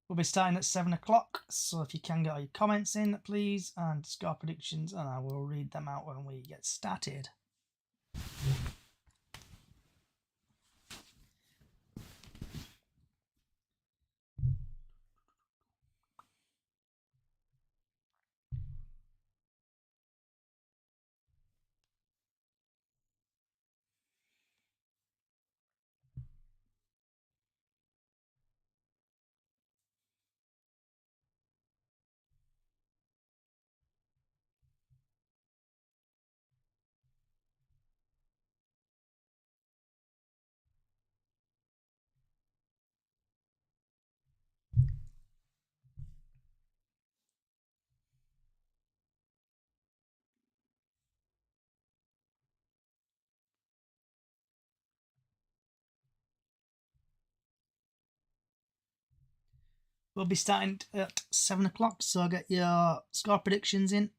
We'll be starting at 7 o'clock, so if you can get all your comments in, please, and score predictions, and I will read them out when we get started. We'll be starting at 7 o'clock, so get your score predictions in.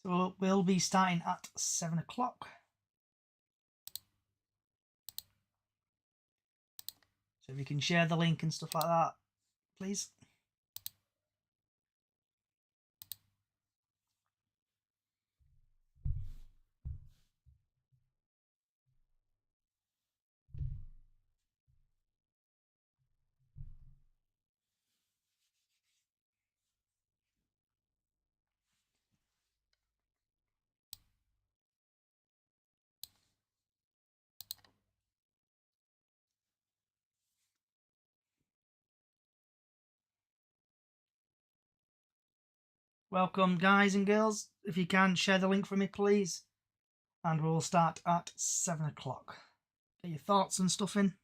So we'll be starting at 7 o'clock. So if you can share the link and stuff like that, please. Welcome, guys and girls. If you can, share the link for me, please. And we'll start at 7 o'clock. Get your thoughts and stuff in.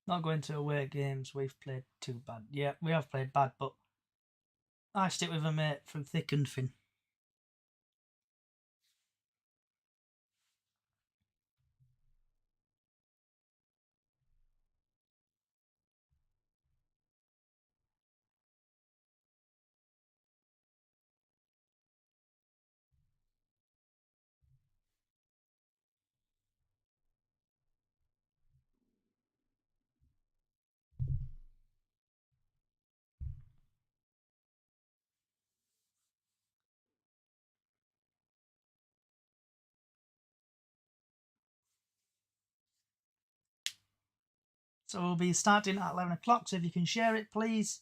Not going to away games. We've played too bad. Yeah, we have played bad, but I stick with a mate from thick and thin. So we'll be starting at 11 o'clock, so if you can share it, please.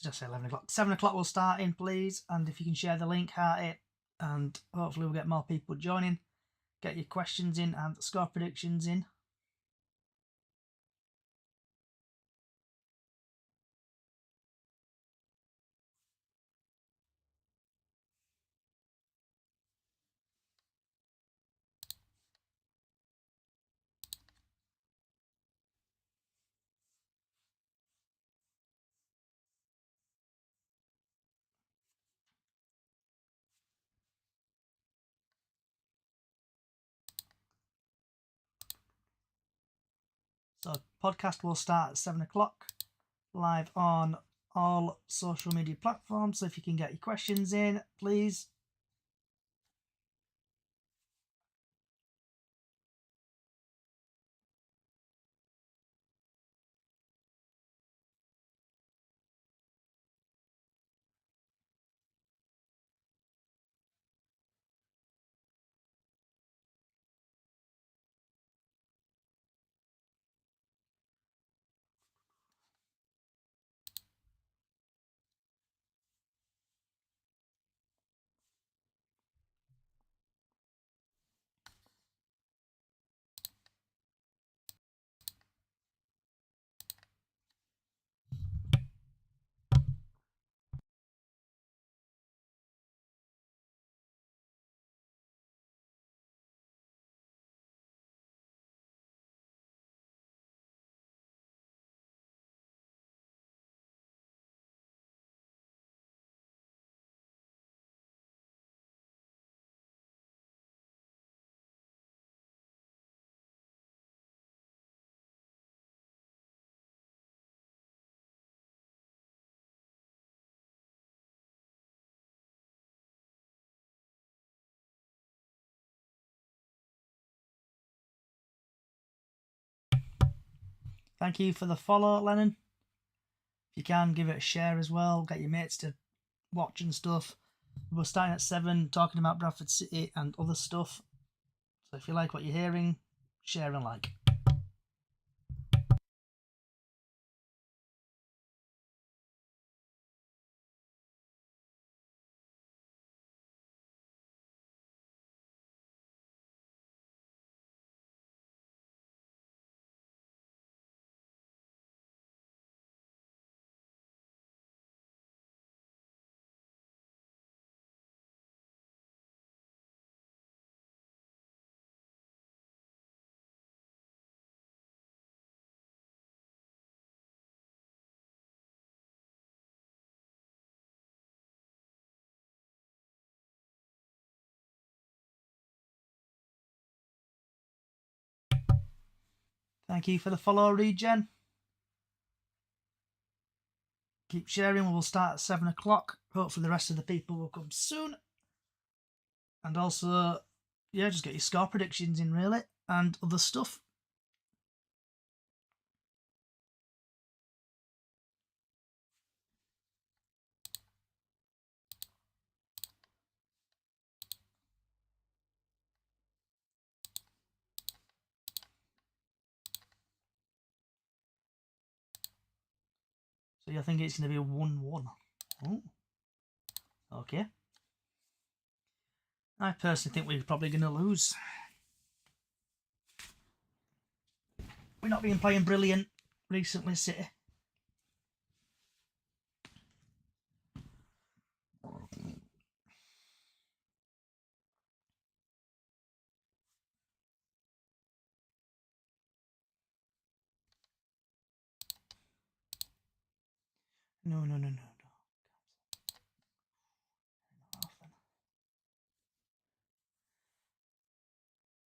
Just say 11 o'clock. 7 o'clock we'll start in, please. And if you can share the link, heart it. And hopefully we'll get more people joining. Get your questions in and score predictions in. So podcast will start at 7 o'clock, live on all social media platforms. So if you can get your questions in, please. Thank you for the follow, Lennon. If you can, give it a share as well. Get your mates to watch and stuff. We're starting at 7, talking about Bradford City and other stuff. So if you like what you're hearing, share and like. Thank you for the follow, Regen. Keep sharing. We'll start at 7 o'clock. Hopefully the rest of the people will come soon. And also, yeah, just get your score predictions in, really, and other stuff. So you think it's going to be 1-1? Oh, okay. I personally think we're probably going to lose. We've not been playing brilliant recently, City. No.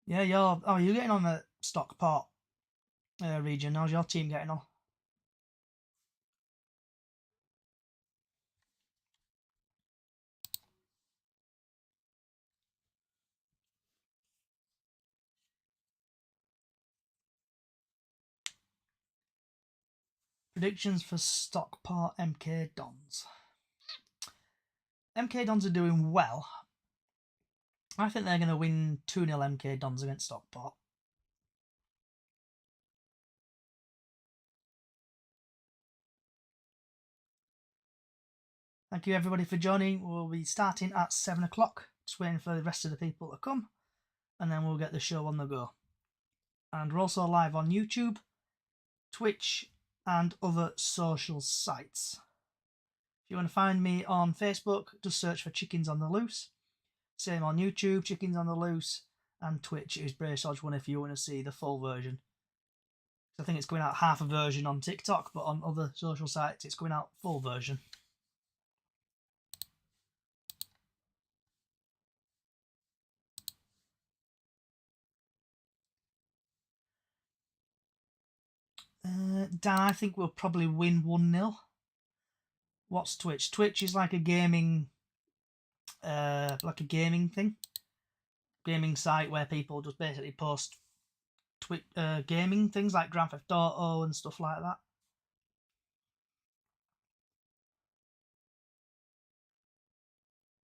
Yeah, you're getting on the Stockport region. How's your team getting on? Predictions for Stockport MK Dons. MK Dons are doing well. I think they're going to win 2-0 MK Dons against Stockport. Thank you everybody for joining. We'll be starting at 7 o'clock, just waiting for the rest of the people to come, and then we'll get the show on the go. And we're also live on YouTube, Twitch, and other social sites. If you want to find me on Facebook, just search for Chickens on the Loose. Same on YouTube, Chickens on the Loose, and Twitch is Braysodge1 if you want to see the full version. I think it's going out half a version on TikTok, but on other social sites it's going out full version. Dan, I think we'll probably win 1-0. What's Twitch? Twitch is like a gaming thing. Gaming site where people just basically post gaming things like Grand Theft Auto and stuff like that.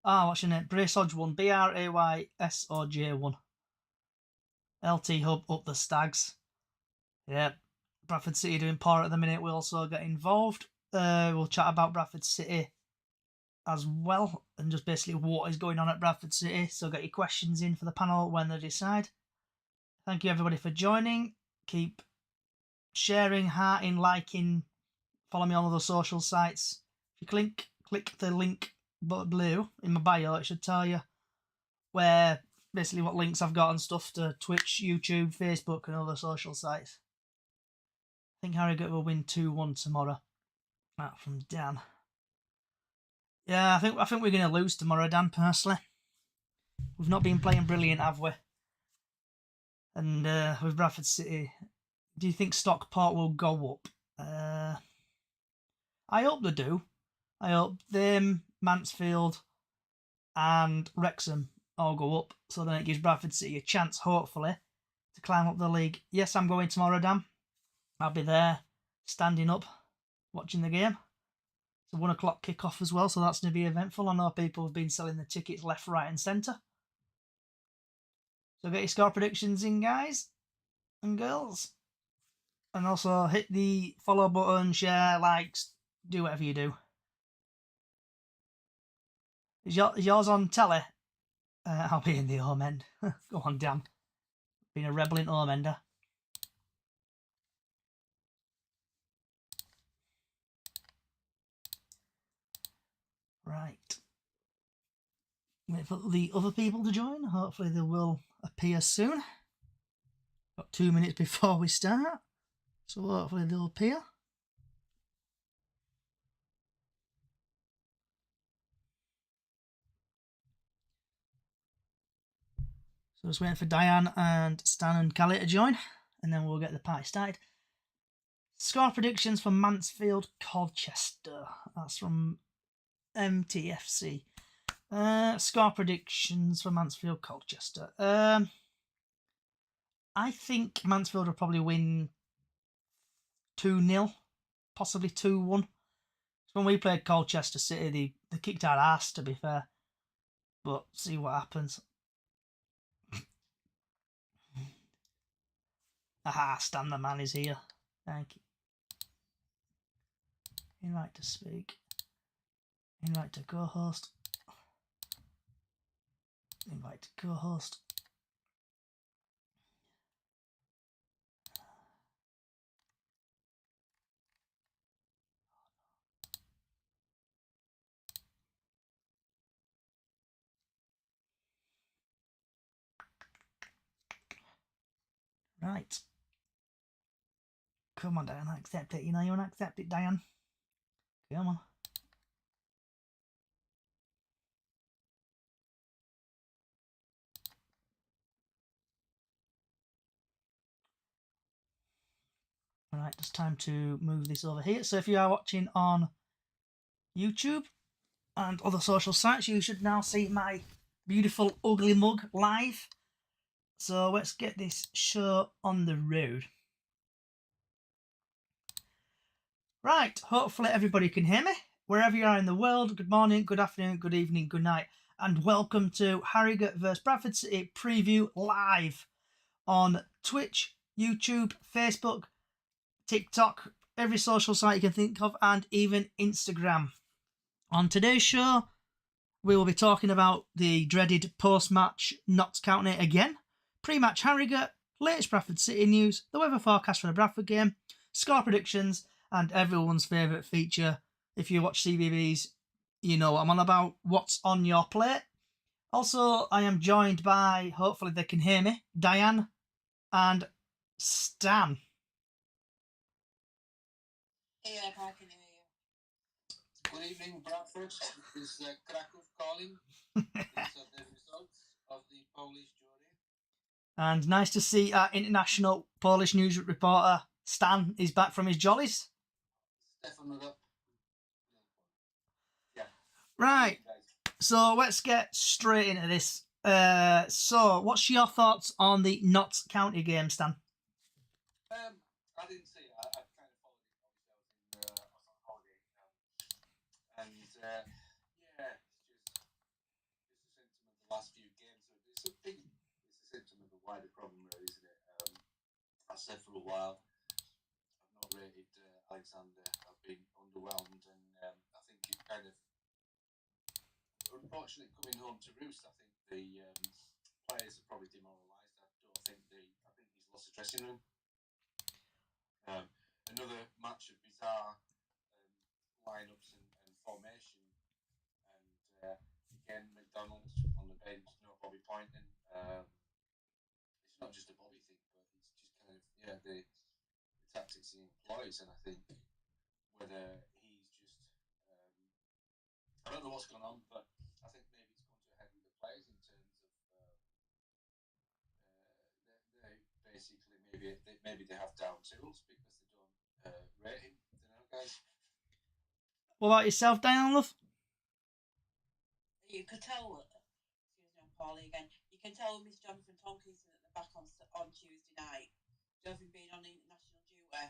What's your name? Braysodge1, BRAYSOJ1. LT Hub up the Stags. Yeah, Bradford City doing poor at the minute. We'll also get involved. We'll chat about Bradford City as well, and just basically what is going on at Bradford City. So get your questions in for the panel when they decide. Thank you everybody for joining. Keep sharing, hearting, liking. Follow me on other social sites. If you click the link below in my bio, it should tell you where basically what links I've got and stuff to Twitch, YouTube, Facebook, and other social sites. I think Harrogate will win 2-1 tomorrow. That from Dan. Yeah, I think we're going to lose tomorrow, Dan, personally. We've not been playing brilliant, have we? And with Bradford City, do you think Stockport will go up? I hope they do. I hope them, Mansfield, and Wrexham all go up, so then it gives Bradford City a chance, hopefully, to climb up the league. Yes, I'm going tomorrow, Dan. I'll be there, standing up, watching the game. It's a 1 o'clock kick-off as well, so that's going to be eventful. I know people have been selling the tickets left, right and centre. So get your score predictions in, guys and girls. And also hit the follow button, share, likes, do whatever you do. Is yours on telly? I'll be in the home end. Go on, Dan. Being a rebel in home ender. Right. Wait for the other people to join. Hopefully they will appear soon. Got 2 minutes before we start, so hopefully they'll appear. So just waiting for Diane and Stan and Callie to join, and then we'll get the party started. Score predictions for Mansfield Colchester. That's from MTFC. Score predictions for Mansfield Colchester. I think Mansfield will probably win 2-0, possibly 2-1. When we played Colchester City, they kicked our ass, to be fair. But see what happens. Aha, Stan the man is here. Thank you. Invite to speak. Invite to co-host. Invite to co-host. Right. Come on, Diane, accept it. You know you want to accept it, Diane. Come on. Alright, it's time to move this over here. So if you are watching on YouTube and other social sites, you should now see my beautiful ugly mug live. So let's get this show on the road. Right, hopefully everybody can hear me. Wherever you are in the world, good morning, good afternoon, good evening, good night, and welcome to Harrogate vs Bradford City preview live on Twitch, YouTube, Facebook, TikTok, every social site you can think of, and even Instagram. On today's show, we will be talking about the dreaded post-match Notts County again, pre-match Harrogate, latest Bradford City news, the weather forecast for the Bradford game, score predictions, and everyone's favourite feature. If you watch CBBS, you know what I'm on about. What's on your plate? Also, I am joined by, hopefully they can hear me, Diane and Stan. Hey, I can hear you. Good evening, Bradford. This is Krakow calling. These are the results of the Polish jury. And nice to see our international Polish news reporter, Stan, is back from his jollies. Stefan, yeah. Right, so let's get straight into this. So, what's your thoughts on the Notts County game, Stan? I didn't see it. I kind of followed it. Obviously, I was on holiday, and yeah, it's a symptom of the last few games. It's a symptom of the wider problem, really, isn't it? I said for a while, I've not rated Alexander. I've been underwhelmed, and I think it's kind of unfortunately coming home to roost. I think the players are probably demoralised. I think he's lost the dressing room. Another match of bizarre lineups and formation, and again McDonald on the bench, no Bobby Poynton. It's not just a Bobby thing, but it's just kind of the tactics he employs, and I think whether he's just I don't know what's going on, but I think maybe it's come to a head with the players in terms of they basically maybe they have down tools because they don't rate him. I don't know, guys. What about yourself, Diane, love? You could tell, excuse me, I'm Paulie again. You can tell Miss Jonathan Tomkinson at the back on Tuesday night, having been on international duty. I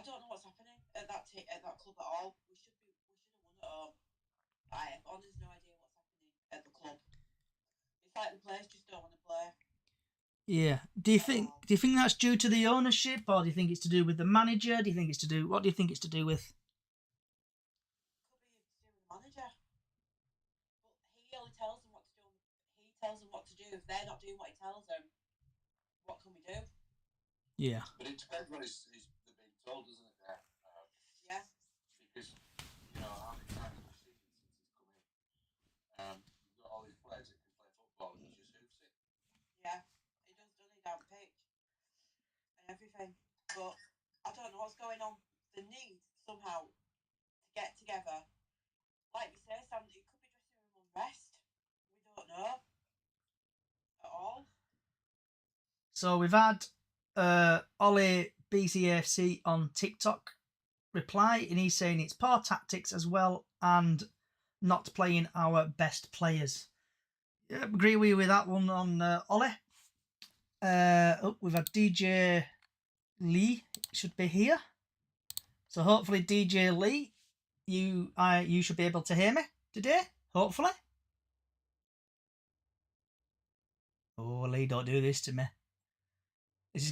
don't know what's happening at that club at all. We should have won at home. I have honestly no idea what's happening at the club. It's like the players just don't want to play. Yeah. Do you think that's due to the ownership, or do you think it's to do with the manager? What do you think it's to do with? Could be to do with the manager. But he only tells them what to do. He tells them what to do. If they're not doing what he tells them, what can we do? Yeah. But it depends what they're being told, doesn't it? There. Yeah. Because how many times have we seen it since he's come in? You've got all these players that can play football, and he just hoofs it. Yeah, he does, doesn't he, down pitch and everything. But I don't know what's going on. The need somehow to get together, like you say, Sam, it could be dressing room unrest. We don't know at all. So we've had Ollie BCAFC on TikTok reply, and he's saying it's poor tactics as well and not playing our best players. Yeah, agree with that one on Ollie. We've had DJ Lee, should be here. So hopefully DJ Lee, you should be able to hear me today, hopefully. Oh, Lee, don't do this to me. This is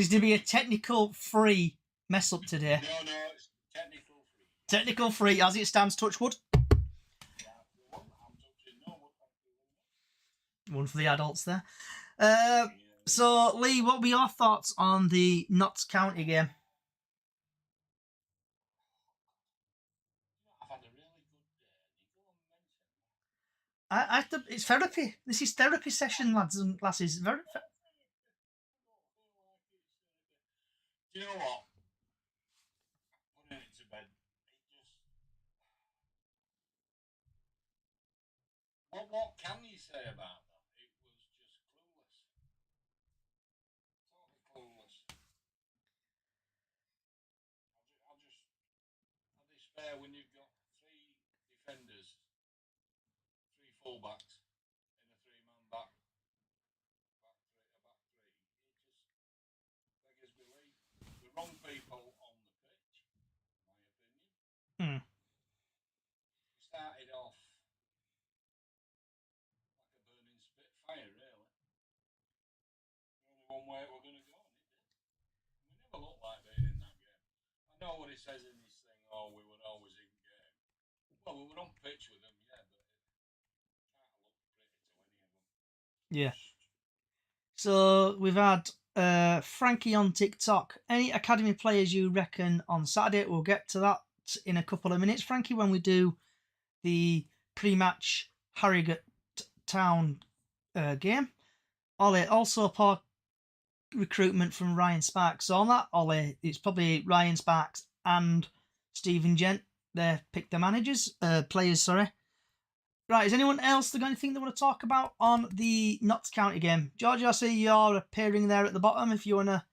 gonna be a technical free mess up today. No, it's technical free. Technical free as it stands, touchwood. One for the adults there. So, Lee, what were your thoughts on the Notts County game? I've had a really good day. It's therapy. This is therapy session, lads and lasses. Do you know what? Putting it to bed, what can you say about that? It was just clueless. Totally clueless. I despair when you've got three defenders, three fullbacks, in a three-man back three. It just beggars belief. The wrong people on the pitch, in my opinion. We started off like a burning spitfire, really. Only one way we're going to go, and it did. We never looked like being in that game. I know what he says in his thing, we were always in game. Well, we were on pitch with them, yeah, but it can't look pretty to any of them. Yeah. So we've had Frankie on TikTok. Any academy players you reckon on Saturday? We'll get to that in a couple of minutes, Frankie, when we do the pre-match Harrogate Town game. Ollie, also part recruitment from Ryan Sparks. So on that, Ollie, it's probably Ryan Sparks and Stephen Gent. They picked the players, sorry. Right, is anyone else got anything they want to talk about on the Notts County game? George, I see you're appearing there at the bottom. If you want a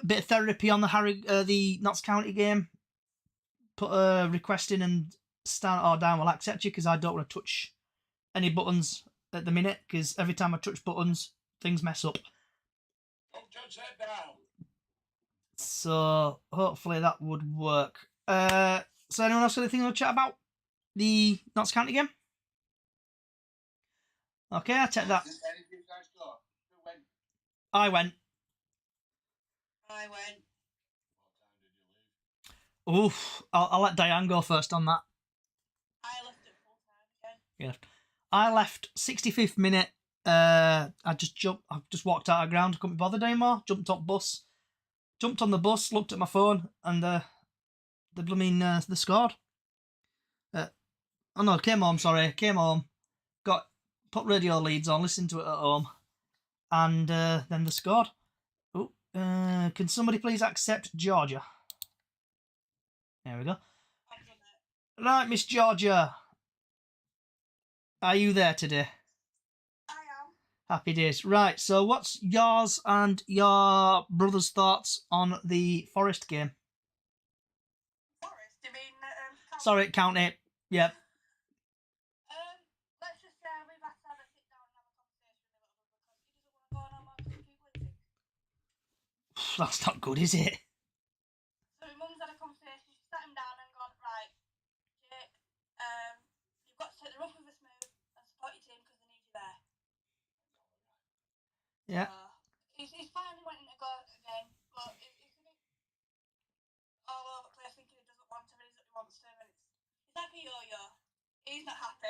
bit of therapy on the Notts County game, put a request in and stand or down. We'll accept you because I don't want to touch any buttons at the minute because every time I touch buttons, things mess up. Don't touch that down. So hopefully that would work. So anyone else got anything to chat about the Notts County game? Okay, I take that. Any of you guys go? Who went? I went. I went. What time did you leave? Oof, I'll let Diane go first on that. I left at full time again. Yeah, I left 65th minute. I just walked out of ground. Couldn't be bothered anymore. Jumped on the bus, looked at my phone, and the they scored. Oh no, came home. Put radio leads on, listened to it at home, and then they scored. Oh, can somebody please accept Georgia? There we go. I've done it. Right, Miss Georgia, are you there today? I am. Happy days. Right, so what's yours and your brother's thoughts on the Forest game? Forest, you mean? Sorry, County. Yep. Let's just say we've had to have a sit down and have a conversation with him because he doesn't want to go on our marks with people, is he? That's not good, is it? So my mum's had a conversation. She sat him down and gone, right, Jake, you've got to take the rough with the smooth and support your team because they need you there. Yeah. He's finally wanting to go again, but it's a bit all over the place thinking he doesn't want to, but he wants to, and it's like a yo-yo. He's not happy.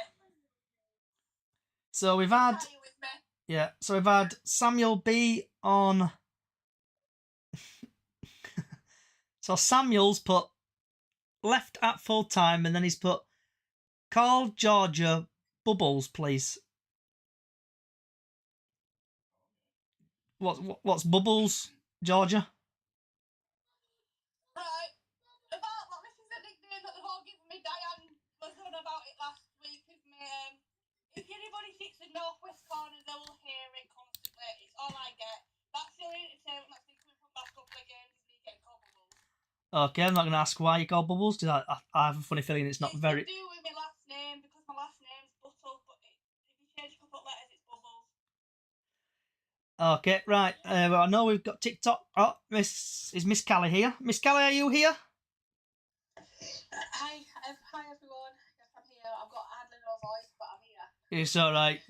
So we've had Are you with me? So we've had Samuel B on. So Samuel's put left at full time, and then he's put call Georgia Bubbles, please. What's Bubbles, Georgia? Right. About this is a nickname that they've all given me. Diane was on about it last week with me. If anybody sits in northwest corner, they will hear it constantly. It's all I get. That's the only entertainment that's been coming from last couple of games is me getting called Bubbles. Okay, I'm not going to ask why you call Bubbles because I have a funny feeling it's not very. It's to do with my last name because my last name's Buttle, but if you change a couple of letters, it's Bubbles. Okay, right. Well, I know we've got TikTok. Oh, Miss Callie here. Miss Callie, are you here? Hi everyone. Yes, I'm here. I've got hardly no voice, but I'm here. It's all right.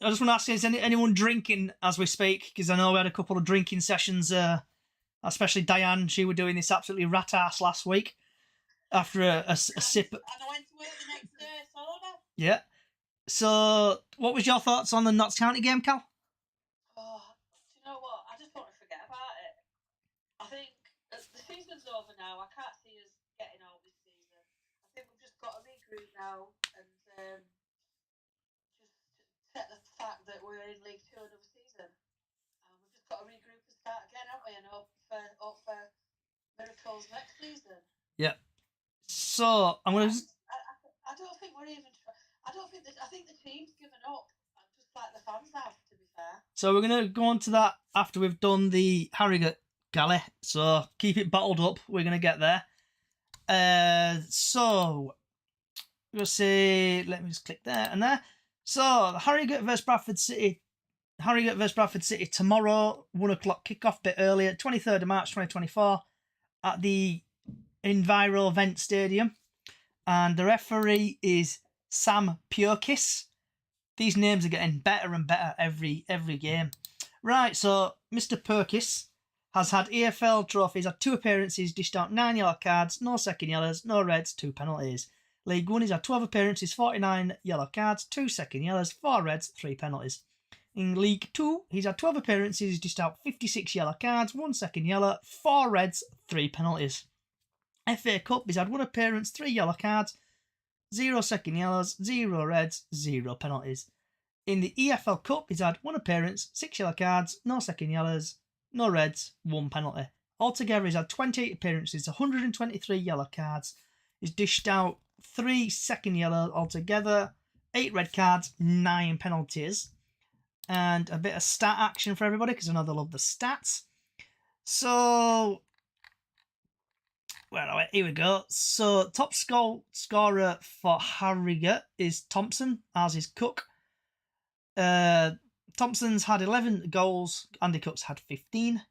I just want to ask, is anyone drinking as we speak? Because I know we had a couple of drinking sessions, especially Diane. She was doing this absolutely rat-ass last week after a sip. And I went to work the next day, sober. Yeah. So, what was your thoughts on the Notts County game, Cal? Oh, do you know what? I just want to forget about it. I think the season's over now. I can't see us getting out this season. I think we've just got to regroup now and just set the fact that we're in League Two another season. We've just got to regroup and start again, haven't we? And hope for miracles next season. Yeah. So, I'm going to... I don't think we're even... I think the team's given up, just like the fans have, to be fair. So we're going to go on to that after we've done the Harrogate Galley. So keep it bottled up. We're going to get there. So we'll say, let me just click there and there. So Harrogate versus Bradford City. Harrogate versus Bradford City tomorrow, 1 o'clock kickoff, bit earlier, 23rd of March 2024 at the Enviro Event Stadium. And the referee is Sam Purkis. These names are getting better and better every game. Right, so Mr. Purkis has had EFL trophies, had 2 appearances, dished out 9 yellow cards, no second yellows, no reds, 2 penalties. League One, he's had 12 appearances, 49 yellow cards, 2 second yellows, 4 reds, 3 penalties. In League Two, he's had 12 appearances, he's dished out 56 yellow cards, 1 second yellow, 4 reds, 3 penalties. FA Cup, he's had 1 appearance, 3 yellow cards, 0 second yellows, 0 reds, 0 penalties. In the EFL Cup, he's had 1 appearance, 6 yellow cards, no second yellows, no reds, 1 penalty. Altogether, he's had 28 appearances, 123 yellow cards. He's dished out 3 second yellows altogether, 8 red cards, 9 penalties. And a bit of stat action for everybody, because I know they love the stats. So, where are we? Here we go. So, top scorer for Harrogate is Thompson, as is Cook. Thompson's had 11 goals, Andy Cook's had 15.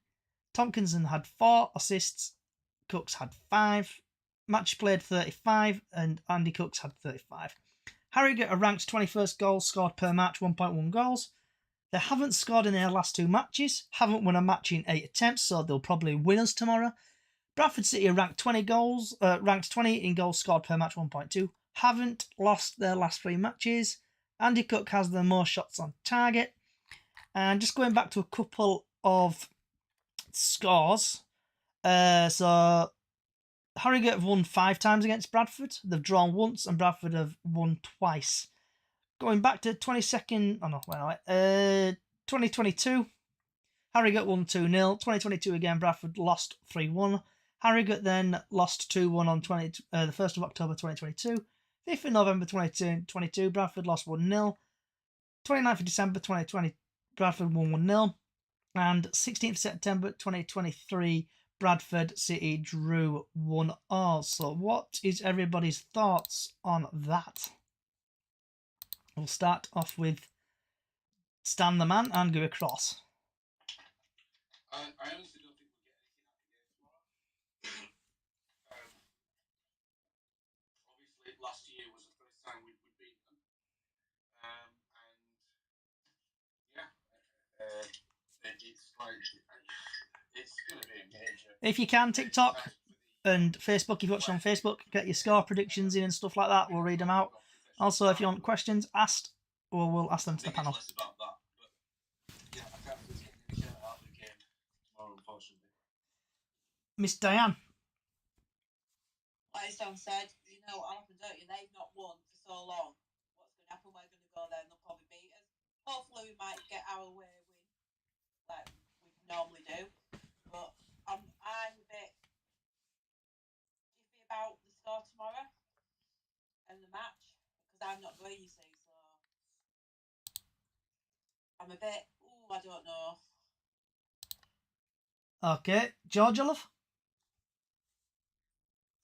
Tompkinson had 4 assists, Cook's had 5. Match played 35, and Andy Cook's had 35. Harrogate are ranked 21st goals scored per match, 1.1 goals. They haven't scored in their last 2 matches, haven't won a match in 8 attempts, so they'll probably win us tomorrow. Bradford City are ranked 20 in goals scored per match, 1.2. Haven't lost their last 3 matches. Andy Cook has the most shots on target. And just going back to a couple of scores. So Harrogate have won 5 times against Bradford. They've drawn once, and Bradford have won twice. Going back to 2022, Harrogate won 2-0. 2022 again, Bradford lost 3-1. Harrogate then lost 2-1 on the 1st of October 2022. 5th of November 2022, Bradford lost 1-0. 29th of December 2020, Bradford won 1-0. And 16th of September 2023, Bradford City drew 1-1. So what is everybody's thoughts on that? We'll start off with Stan the Man and go across. I honestly don't think we'll get anything out of the game tomorrow. Obviously, last year was the first time we'd beat them. And yeah, it's going to be a major. If you can, TikTok and Facebook, if you're watching on Facebook, get your score predictions in and stuff like that. We'll read them out. Also, if you want questions asked, we'll ask them to the panel. Less about that, but yeah, I can't see us getting anything out of the game tomorrow, unfortunately. Miss Diane. Like Stan said, you know what happened, don't you? They've not won for so long. What's going to happen? We're going to go there and they'll probably beat us. Hopefully, we might get our way win like we normally do. But I'm a bit iffy about the score tomorrow and the match because I'm not going, you see. So I'm a bit. I don't know. Okay, Georgia, love.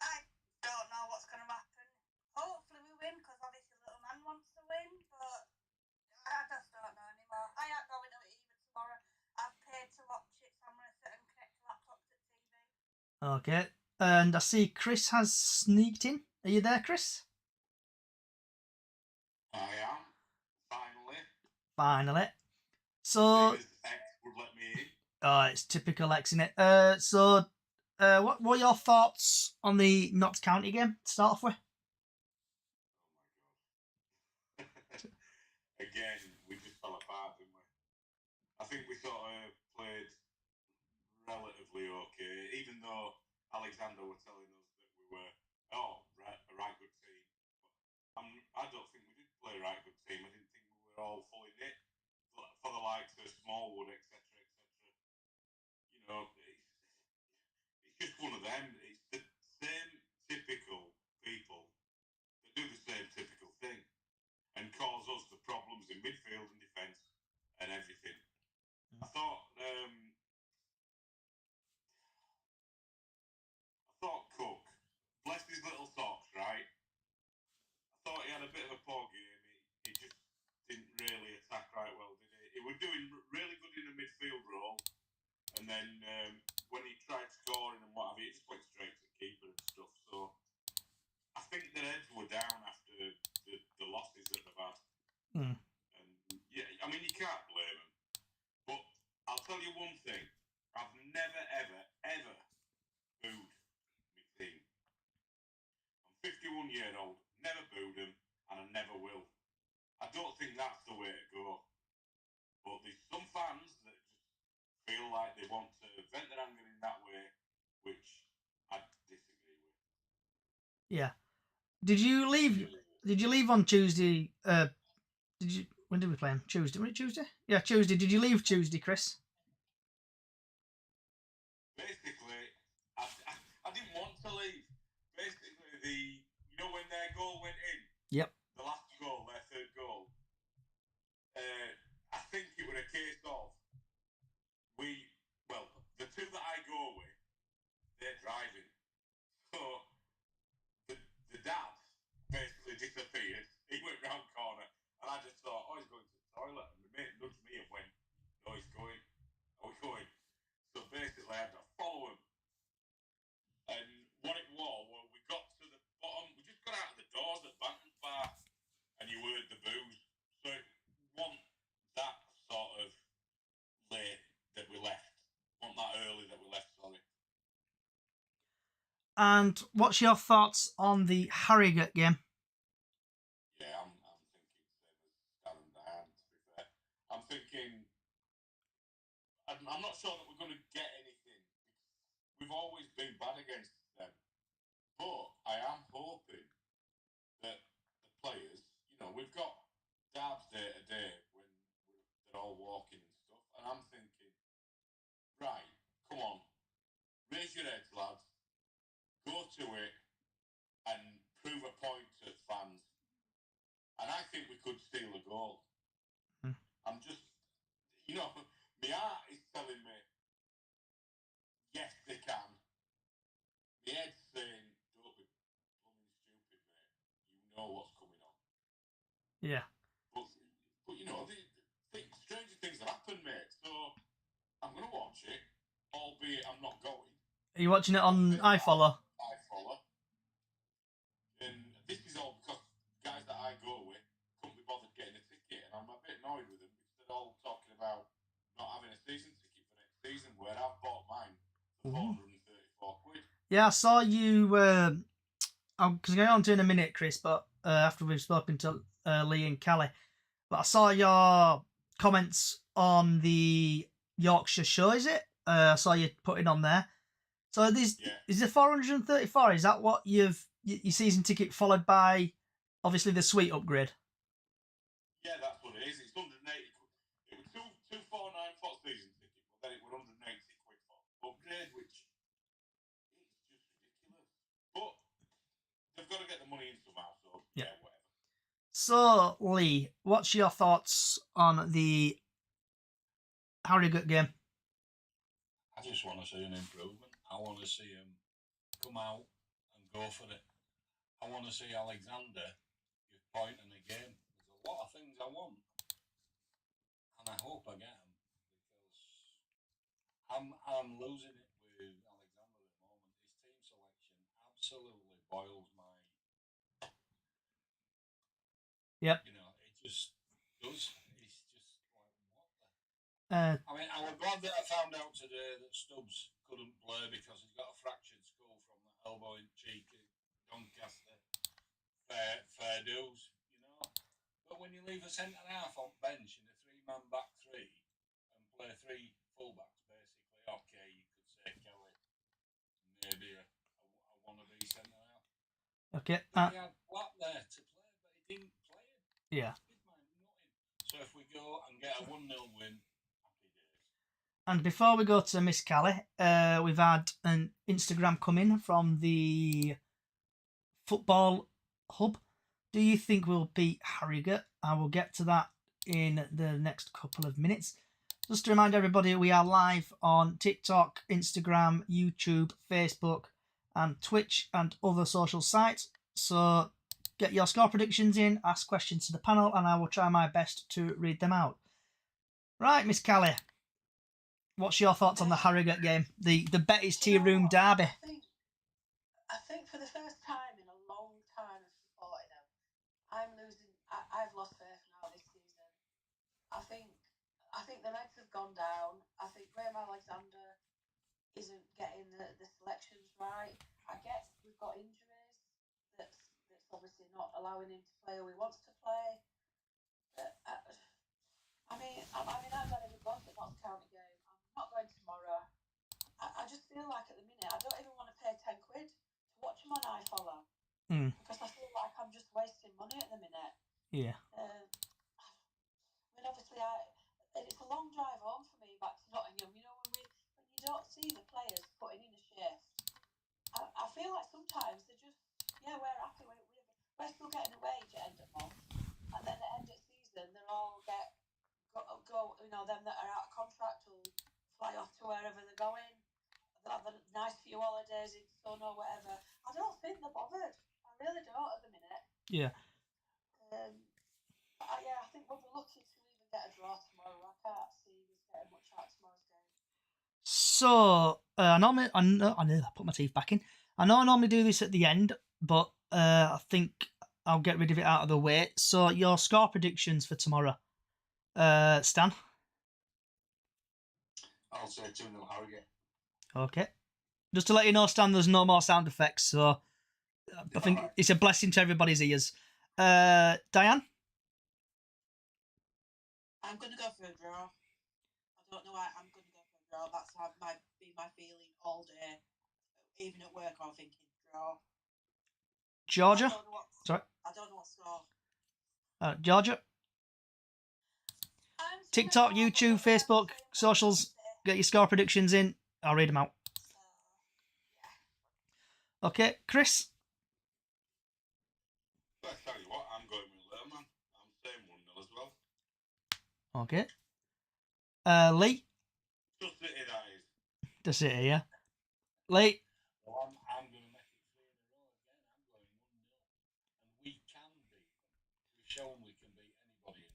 I don't know what's going to happen. Hopefully we win because obviously little man wants to win, but I just don't know anymore. I ain't going to it even tomorrow. I've paid to watch it, so I'm going to sit and connect laptops at TV. Okay, and I see Chris has sneaked in. Are you there, Chris? I am. Finally. So, X would let me in. it's typical X, isn't it? What were your thoughts on the Notts County game to start off with? Oh my god. Again, we just fell apart, didn't we? I think we sort of played relatively okay, even though Alexander were telling us that we were a right good team. But I don't think we did play a right good team. I didn't think we were all fully knit for the likes of Smallwood, etc., etc. You know, it's just one of them. It's the same typical people that do the same typical thing and cause us the problems in midfield and defence and everything. I thought Cook, bless his little socks, right? I thought he had a bit of a poor game. He just didn't really attack right well, did he? He was doing really good in the midfield role, and then when he tried scoring and what have you, he just went straight to the keeper and stuff. So I think their heads were down after the losses that they've had. And yeah, I mean, you can't blame them. But I'll tell you one thing. I've never, ever, ever booed my team. I'm 51 years old. never booed them, and I never will. I don't think that's the way to go. But there's some fans that just feel like they want to vent their anger in that way, which I disagree with. Yeah. Did you leave? Did you leave on Tuesday? Did you? When did we play him? Tuesday. Was it Tuesday? Yeah, Tuesday. Did you leave Tuesday, Chris? Basically, I didn't want to leave. Basically, when their goal went in. Yep. The last goal, their third goal. I think it was a case of the two that I go with, they're driving. So the dad basically disappeared. He went round corner, and I just thought, oh, he's going to the toilet. And my mate nudged me and went, no, he's going. Are we going? So basically, I had to follow him. And what it was, we got to the bottom. We just got out of the doors at Banton Bar, and you heard the boos. So it wasn't that sort of late that we left. Wasn't that early that we left, sorry. And what's your thoughts on the Harrogate game? Yeah, I'm thinking same as Stan and Diane, to be fair. I'm thinking, I'm not sure that we're going to get anything. We've always been bad against them. But I am hoping that the players, we've got Darbs day to day when they're all walking and stuff. And I'm thinking, right, come on, raise your heads, lads, go to it and prove a point to fans. And I think we could steal a goal. I'm just, my heart is telling me, yes, they can. My head's saying, don't be blooming stupid, mate. You know what's coming on. Yeah. But stranger things have happened, mate. So I'm going to watch it, albeit I'm not going. Are you watching it on iFollow? iFollow. And this is all because guys that I go with couldn't be bothered getting a ticket, and I'm a bit annoyed with them because they're all talking about not having a season ticket for next season, where I've bought mine for 434 quid. Yeah, I saw you. Because I'm going on to in a minute, Chris, but after we've spoken to Lee and Callie, but I saw your comments on the Yorkshire show. Is it? I saw you put it on there. So is the 434? Is that what your season ticket followed by, obviously the suite upgrade? Yeah, that's what it is. It's 180 quid. It was 249 for season ticket, but then it was 180 quid for upgrade, which is just ridiculous. But they've got to get the money in somehow, so yeah, whatever. So, Lee, what's your thoughts on the Harrogate game? I just want to see an improvement. I want to see him come out and go for it. I want to see Alexander give point in the game. There's a lot of things I want, and I hope I get them, because I'm losing it with Alexander at the moment. His team selection absolutely boils my. Yep. It just does. It's just like what the. I mean, I was glad that I found out today that Stubbs couldn't play because he's got a fractured skull from the elbow in cheek at Doncaster. Fair dues, But when you leave a centre half on bench in a 3-man back three and play 3 fullbacks, basically, okay, you could say Kelly, maybe a wannabe centre half. Okay. He had Black there to play, but he didn't play him. Yeah. So if we go and get a 1-0 win. And before we go to Miss Callie, we've had an Instagram come in from the Football Hub. Do you think we'll beat Harrogate? I will get to that in the next couple of minutes. Just to remind everybody, we are live on TikTok, Instagram, YouTube, Facebook, and Twitch and other social sites. So get your score predictions in, ask questions to the panel, and I will try my best to read them out. Right, Miss Callie. What's your thoughts on the Harrogate game? The Betty's Tea Room derby? I think for the first time in a long time of supporting them, I've lost faith now this season. I think the legs have gone down. I think Graham Alexander isn't getting the selections right. I get we've got injuries that obviously not allowing him to play who he wants to play. I mean, I'm not even going to the Notts County game. I'm not going tomorrow. I just feel like at the minute I don't even want to pay £10 to watch him on iFollow because I feel like I'm just wasting money at the minute. Yeah. I mean, obviously, it's a long drive home for me back to Nottingham. You know, when you don't see the players putting in a shift, I feel like sometimes they're just we're happy. We're still getting a wage at end of month, and then at end of season they'll all go. You know, them that are out of contract will fly off to wherever they're going. They'll have a nice few holidays in sun or whatever. I don't think they're bothered. I really don't at the minute. Yeah. I think we'll be lucky to even get a draw tomorrow. I can't see us getting much out of tomorrow's game. So I put my teeth back in. I know I normally do this at the end, but I think I'll get rid of it out of the way. So your score predictions for tomorrow, Stan? I'll say 2-0 Harrogate. Okay. Just to let you know, Stan, there's no more sound effects, so I think it's a blessing to everybody's ears. Diane? I'm going to go for a draw. I don't know why I'm going to go for a draw. That's been my feeling all day. Even at work, I'm thinking draw. Georgia? I don't know what score. Georgia? TikTok, YouTube, Facebook, socials. Get your score predictions in. I'll read them out. Okay, Chris? I tell you what, I'm going with Lerman. I'm saying 1-0 as well. Okay. Lee? Just City, that is. The City, yeah. Lee? Well, I'm going to make it 3 in a row again. I'm going 1-0. And we can beat them. We've shown we can beat anybody in this league.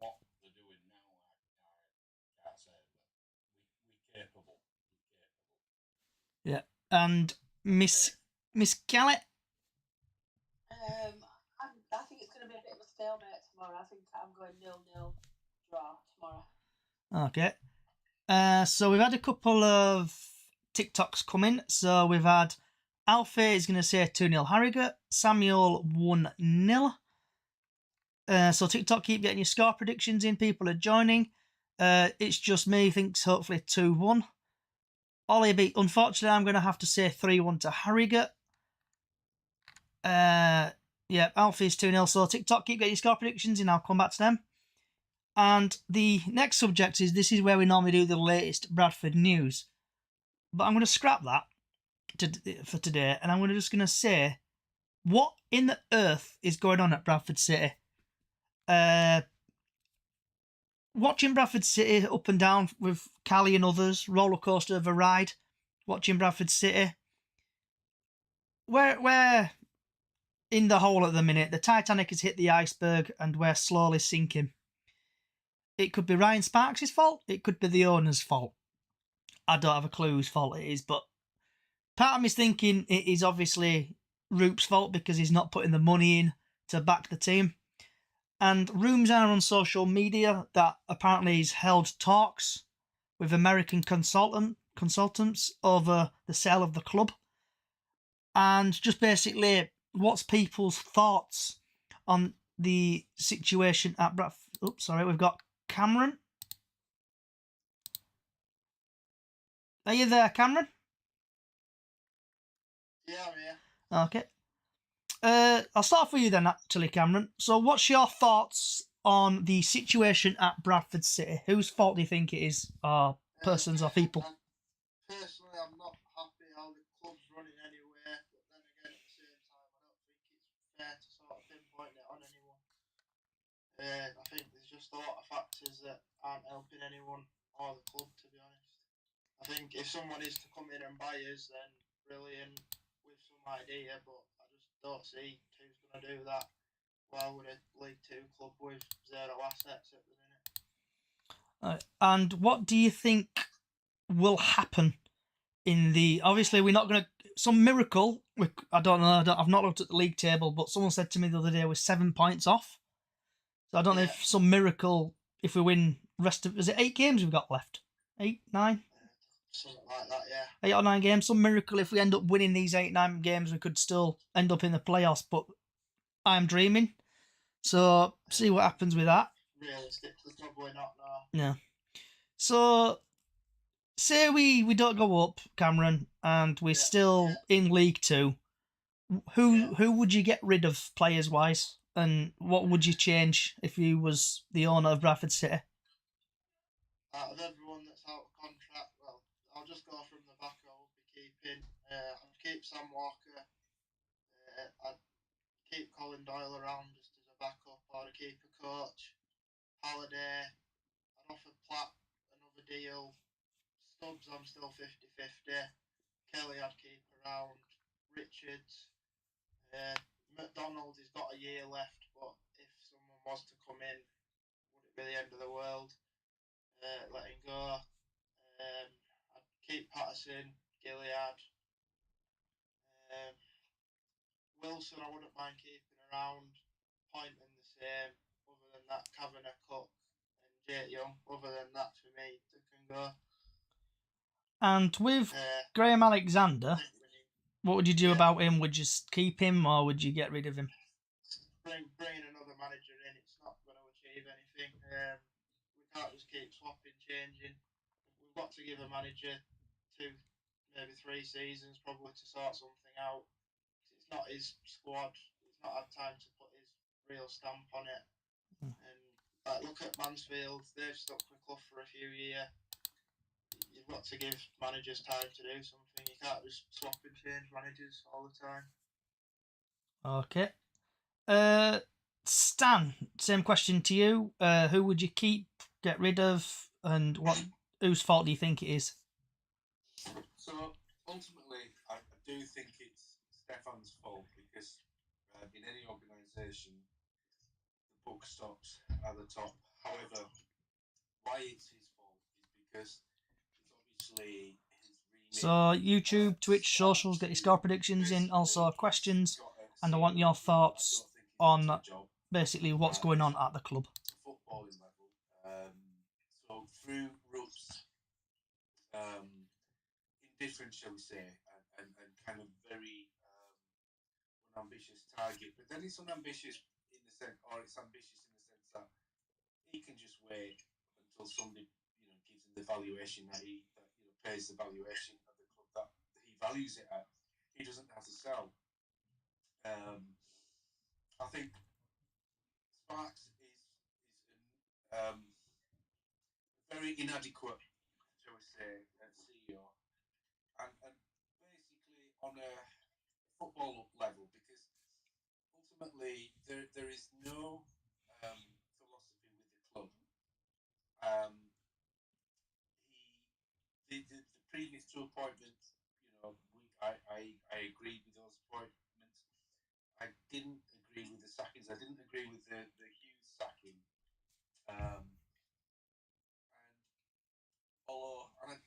What they're doing now, I can't say, but we're capable. Yeah. And Miss Gallet? I think it's going to be a bit of a stalemate tomorrow. I think I'm going 0-0 draw tomorrow. Okay. So we've had a couple of TikToks come in. So we've had Alfie is going to say 2-0 Harrogate. Samuel 1-0. So TikTok, keep getting your score predictions in. People are joining. It's just me, thinks hopefully 2-1. Ollie, unfortunately, I'm going to have to say 3-1 to Harrogate. Yeah, Alfie's 2-0. So TikTok, keep getting your score predictions in. I'll come back to them. And the next subject is, this is where we normally do the latest Bradford news. But I'm going to scrap that for today. And I'm just going to say, what in the earth is going on at Bradford City? Watching Bradford City up and down with Callie and others, roller coaster of a ride. Watching Bradford City. We're in the hole at the minute. The Titanic has hit the iceberg and we're slowly sinking. It could be Ryan Sparks' fault. It could be the owner's fault. I don't have a clue whose fault it is, but part of me's thinking it is obviously Roop's fault because he's not putting the money in to back the team. And rumours are on social media that apparently he's held talks with American consultants over the sale of the club. And just basically, what's people's thoughts on the situation at Bradford? Oops, sorry, we've got Cameron. Are you there, Cameron? Yeah, I'm here. Okay. I'll start for you then, actually, Cameron. So what's your thoughts on the situation at Bradford City? Whose fault do you think it is, or persons or people? Personally, I'm not happy how the club's running anywhere, but then again, at the same time, I don't think it's fair to sort of pinpoint it on anyone. I think there's just a lot of factors that aren't helping anyone or the club, to be honest. I think if someone is to come in and buy us, then brilliant, with some idea, but I just don't see who's going to do that while we're a League 2 club with zero assets at the minute. And what do you think will happen in the... Obviously, we're not going to... Some miracle... I don't know. I've not looked at the league table, but someone said to me the other day we're 7 points off. So I don't know if some miracle, if we win rest of... Is it 8 games we've got left? 8, 9? Something like that, yeah. 8 or 9 games. Some miracle if we end up winning these 8-9 games, we could still end up in the playoffs. But I'm dreaming. So see what happens with that. Realistically, probably not, no. Yeah. So say we don't go up, Cameron, and we're still in League Two. Who would you get rid of players wise, and what would you change if you was the owner of Bradford City? Out of everyone that's out of contract, well, I'll just go from the back. I would be keeping. I'd keep Sam Walker. I'd keep Colin Doyle around just as a backup, or to keep a coach. Halliday. I'd offer Platt another deal. Stubbs, I'm still 50-50. Kelly, I'd keep around. Richards. McDonald, he's got a year left, but if someone was to come in, would it be the end of the world? Letting go. I'd keep Patterson, Gilead. Wilson, I wouldn't mind keeping around. Pointing the same. Other than that, Kavanagh, Cook, and Jake Young. Other than that, for me, they can go. And with Graham Alexander, what would you do about him? Would you keep him or would you get rid of him? Bring another manager in. It's not going to achieve anything. We can't just keep swapping, changing. We've got to give a manager 2, maybe 3 seasons probably to sort something out. It's not his squad. He's not had time to put his real stamp on it. And look at Mansfield. They've stuck with Clough for a few years. You've got to give managers time to do something. You can't just swap and change managers all the time. Okay. Stan, same question to you. Who would you keep, get rid of, and whose fault do you think it is? So ultimately, I do think it's Stefan's fault because in any organisation, the buck stops at the top. However, why it's his fault is because it's obviously his remit. So YouTube, Twitch, socials, get your score predictions in, also questions, and I want your thoughts on basically what's going on at the club. Footballing level. So through Rupp's indifferent, shall we say, and kind of very unambitious target, but then it's unambitious in the sense, or it's ambitious in the sense that he can just wait until somebody gives him the valuation that pays the valuation of the club that he values it at. He doesn't have to sell. I think Sparks is very inadequate, shall we say, CEO, and basically on a football level, because ultimately there is no philosophy with the club. The previous 2 appointments, I agreed with those appointments. I didn't agree with the sackings. I didn't agree with the Hughes sacking. And I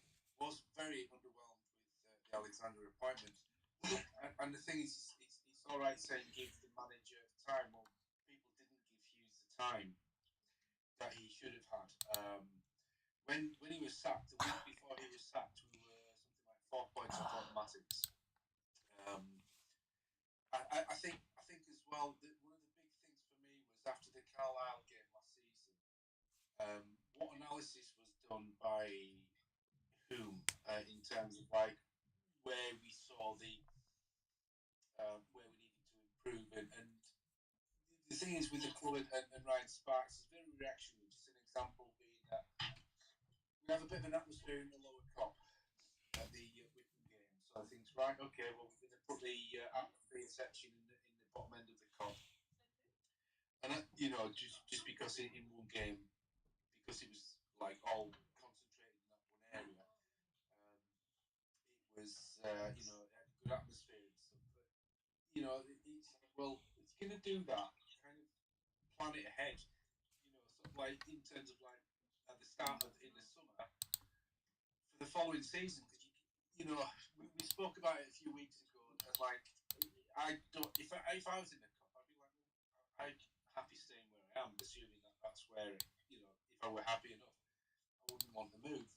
was very underwhelmed with the Alexander appointment. And the thing is, it's all right saying give the manager time. Well, people didn't give Hughes the time that he should have had. When he was sacked, the week before he was sacked, we were something like 4 points off automatic. I think as well that one of the big things for me was after the Carlisle game last season. What analysis was done by whom in terms of like where we saw where we needed to improve, and the thing is with the club and Ryan Sparks is very reactionary. Just an example being that we have a bit of an atmosphere in the lower cop at the Wickham game. So I think, right, okay, well, we're going to put the atmosphere section in the bottom end of the cop. And, just because in one game, because it was like all concentrated in that one area, it was, it had a good atmosphere and stuff. But, it's going to do that, kind of plan it ahead, sort of like in terms of like at the start of in the summer for the following season, because we spoke about it a few weeks ago, and like I don't, if I was in the cup, I'd be like, I'd happy staying where I am, assuming that that's where if I were happy enough, I wouldn't want to move.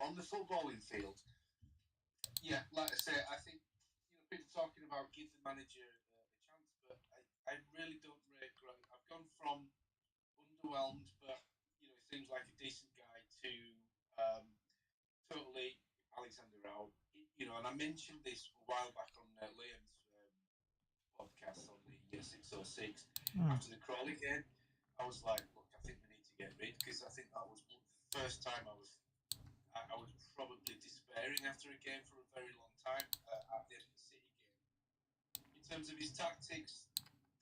On the footballing field, yeah, like I say, I think people talking about give the manager a chance, but I really don't rate Greg. I've gone from underwhelmed, but he seems like a decent guy to totally Alexander out. And I mentioned this a while back on Liam's podcast on the 606 after the Crawley game. I was like, look, I think we need to get rid because I think that was the first time I was probably despairing after a game for a very long time at the end of the City game. In terms of his tactics,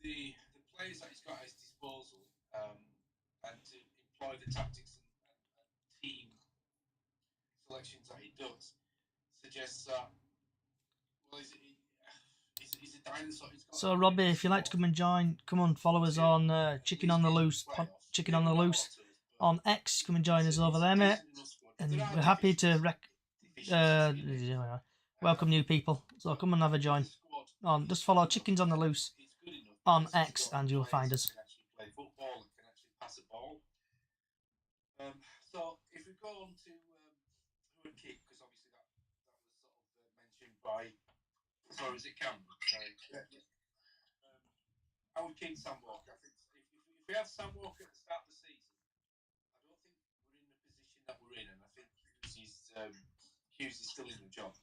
the players that he's got at his disposal, and to employ the tactics and team selections that he does, suggests that he's a dinosaur. So Robbie, if you'd like to come and join, come on, follow us on Chicken on the Loose, Chicken on the Loose on X. Come and join us over there, mate. And we're happy to welcome new people. So come and have a join. Just follow Chickens on the Loose on X, and you'll find us. Play football and can actually pass a ball. So if we go on to who would kick, because obviously that was sort of mentioned by. Sorry, is it Cam? Sorry. I would keep Sam Walker. I think if we have Sam Walker at the start of the season, I don't think we're in the position that we're in, and I think Hughes is still in the job.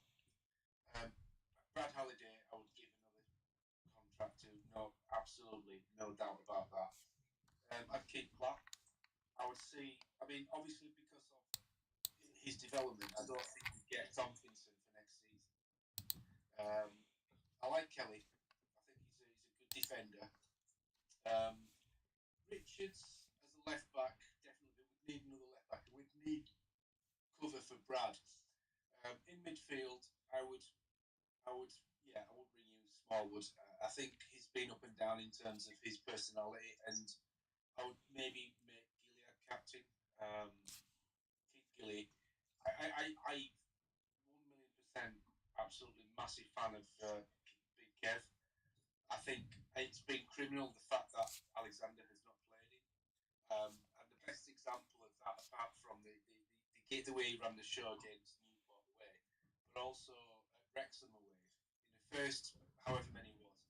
Brad Halliday, I would give another contract to. No, absolutely, no doubt about that. I'd keep Platt. I would see. I mean, obviously because of his development, I don't think we get Tomkinson for next season. I like Kelly. I think he's a good defender. Richards as a left back, definitely would need another left back. We'd need cover for Brad. In midfield, I would renew Smallwood. I think he's been up and down in terms of his personality, and I would maybe make Gilliard captain. Keep Gilly. I 1,000,000% absolutely massive fan of Big Kev. I think it's been criminal the fact that Alexander has not played him. And the best example of that, apart from the way he ran the show against Newport away, but also at Wrexham away, in the first however many it was,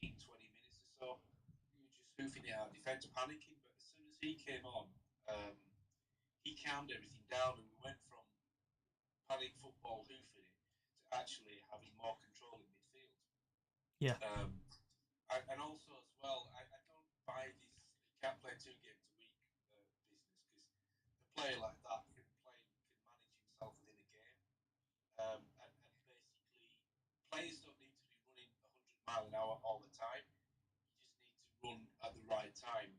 18, 20 minutes or so, you were just hoofing it out, defence panicking, but as soon as he came on, he calmed everything down, and we went from panic football hoofing it to actually having more control in midfield. Yeah. And also as well, I don't buy this. You can't play 2 games a week business, because a player like that can manage himself within a game. And basically, players don't need to be running 100 mile an hour all the time. You just need to run at the right time.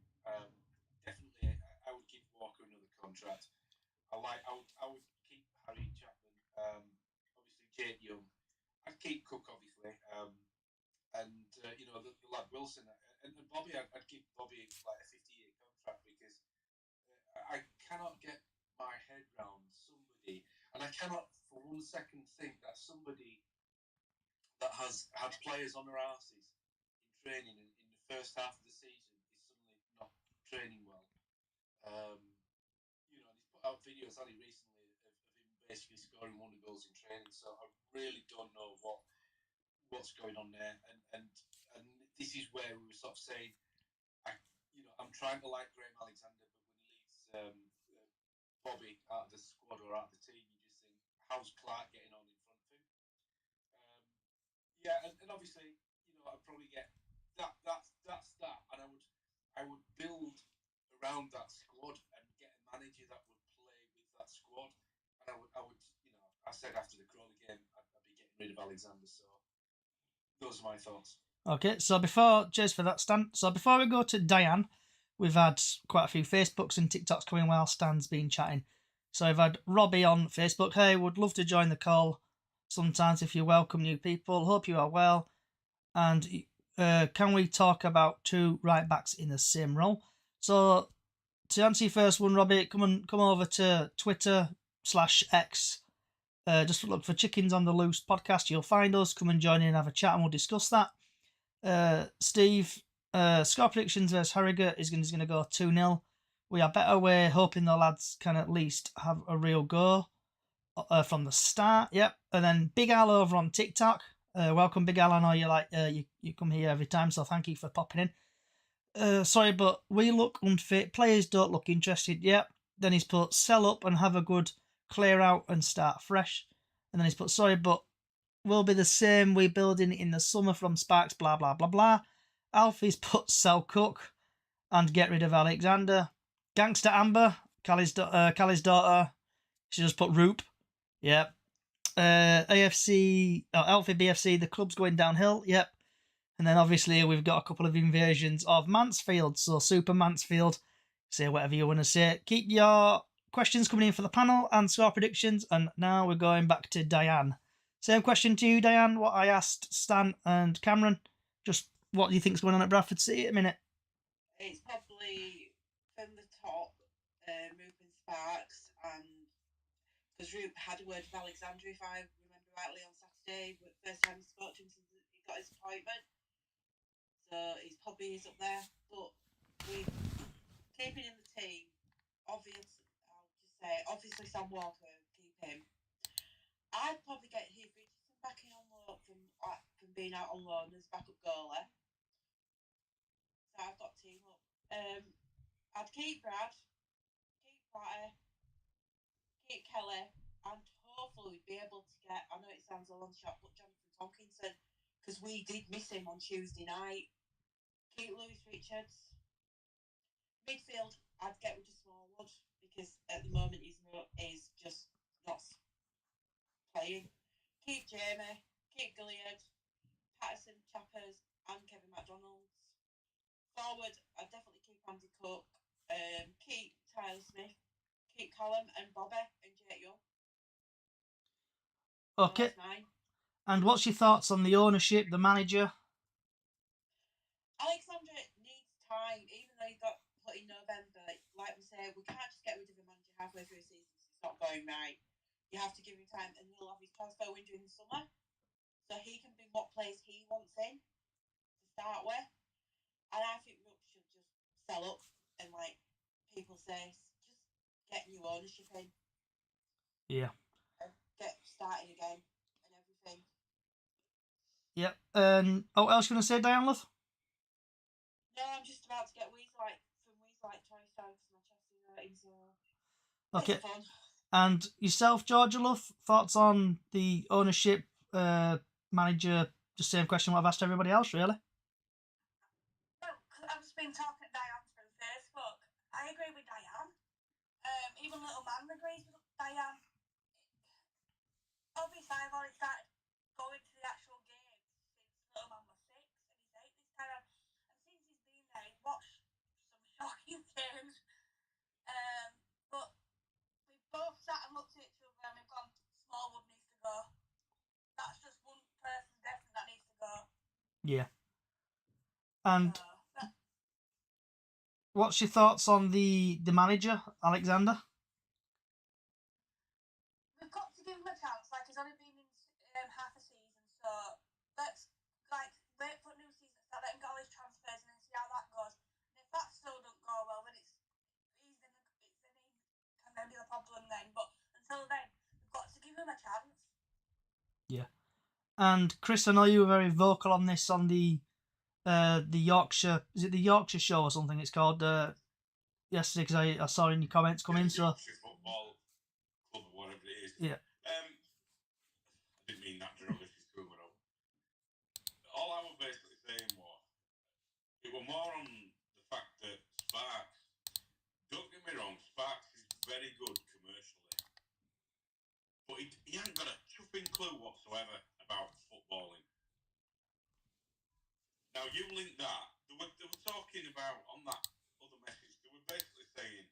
Definitely, I would give Walker another contract. I would keep Harry Chapman. Obviously, Jade Young. I'd keep Cook, obviously. And the lad Wilson and Bobby, I'd give Bobby like a 50-year contract, because I cannot get my head round somebody, and I cannot for 1 second think that somebody that has had players on their asses in training in the first half of the season is suddenly not training well. And he's put out videos only recently of him basically scoring wonder goals in training, so I really don't know what's going on there, and this is where we were sort of saying, I'm trying to like Graham Alexander, but when he leaves Bobby out of the squad or out of the team, you just think, how's Clark getting on in front of him? And obviously, I'd probably get that's that, and I would build around that squad and get a manager that would play with that squad, and I would I said after the Crawley game, I'd be getting rid of Alexander, so. Those are my thoughts. Okay, so cheers for that, Stan. So before we go to Diane, we've had quite a few Facebooks and TikToks coming while Stan's been chatting. So I've had Robbie on Facebook. Hey, would love to join the call sometimes if you welcome new people. Hope you are well. And can we talk about 2 right backs in the same role? So to answer your first one, Robbie, come over to Twitter/X. Just look for Chickens on the Loose podcast. You'll find us. Come and join in and have a chat, and we'll discuss that. Steve, score predictions versus Harrogate is going to go 2-0. We are better away, hoping the lads can at least have a real go. from the start. Yep. And then Big Al over on TikTok. Welcome, Big Al. I know you like you come here every time, so thank you for popping in. Sorry, but we look unfit. Players don't look interested. Yep. Then he's put sell up and have a good clear out and start fresh. And then he's put sorry, but we'll be the same. We're building in the summer from Sparks. Blah blah blah blah. Alfie's put sell Cook and get rid of Alexander. Gangster Amber, Callie's daughter. She just put Roop. Yep. AFC, Alfie BFC, the club's going downhill. Yep. And then obviously we've got a couple of invasions of Mansfield. So Super Mansfield, say whatever you want to say. Keep your questions coming in for the panel and score predictions. And now we're going back to Diane. Same question to you, Diane. What I asked Stan and Cameron. Just what do you think's going on at Bradford City at the minute? It's probably from the top, Roop and Sparks, and because Roop had a word with Alexander, if I remember rightly, on Saturday, but first time he spoke to him since he got his appointment. So he's probably up there, but with keeping in the team, obviously Sam Walker, keep him. I'd probably get Hugh Richardson back in on loan from being out on loan as backup goalie. So I've got team up. I'd keep Brad, keep Platty, keep Kelly, and hopefully we'd be able to get, I know it sounds a long shot, but Jonathan Tomkinson, because we did miss him on Tuesday night. Keep Lewis Richards. Midfield, I'd get rid of Smallwood, because at the moment he's just not playing. Keep Jamie, keep Gilliard, Patterson, Chappers, and Kevin McDonald's. Forward, I'd definitely keep Andy Cook, keep Tyler Smith, keep Callum and Bobby and Jake Young. Okay. So that's mine. And what's your thoughts on the ownership, the manager? Alexander needs time, even though he got put in November. Like we say, we can't just get rid of a manager halfway through a season if it's not going right. You have to give him time, and he'll have his transfer window in the summer, so he can bring what players he wants in to start with. And I think Rook should just sell up and, like people say, just get new ownership in. Yeah. And get started again and everything. Yep. What else you want to say, Diane Love? No, I'm just about to get Weaslite twice down because my chest is hurting, so Okay. that's fun. And yourself, Georgia Love, thoughts on the ownership, manager? Just same question what I've asked everybody else, really. Well, I've just been talking to Diane through Facebook. I agree with Diane. Even Little Man agrees with Diane. Obviously, I've already started going to the actual games since Little Man was 6 and he's 8 this time. And since he's been there, he's watched some shocking games. But we've both sat and looked at each other and we've gone, Smallwood needs to go. That's just one person definitely that needs to go. Yeah. And So, what's your thoughts on the manager, Alexander? we've got to give him a chance. Like, he's only been in half a season, so let's wait for a new season, start letting go his transfers, and then see how that goes. And if that still don't go well, then he can then be the problem then. But until then, we've got to give him a chance. Yeah. And Chris, I know you were very vocal on this on the Yorkshire. Is it the Yorkshire show or something? It's called yesterday because I saw in your comments come in. So Yorkshire Football Club, whatever it is. Yeah. I didn't mean that derogatory to him at all. All I was basically saying was, it was more on the fact that Sparks, don't get me wrong, Sparks is very good commercially, but he ain't got a chuffing clue whatsoever about footballing. Now you link that, they were talking about, on that other message, they were basically saying,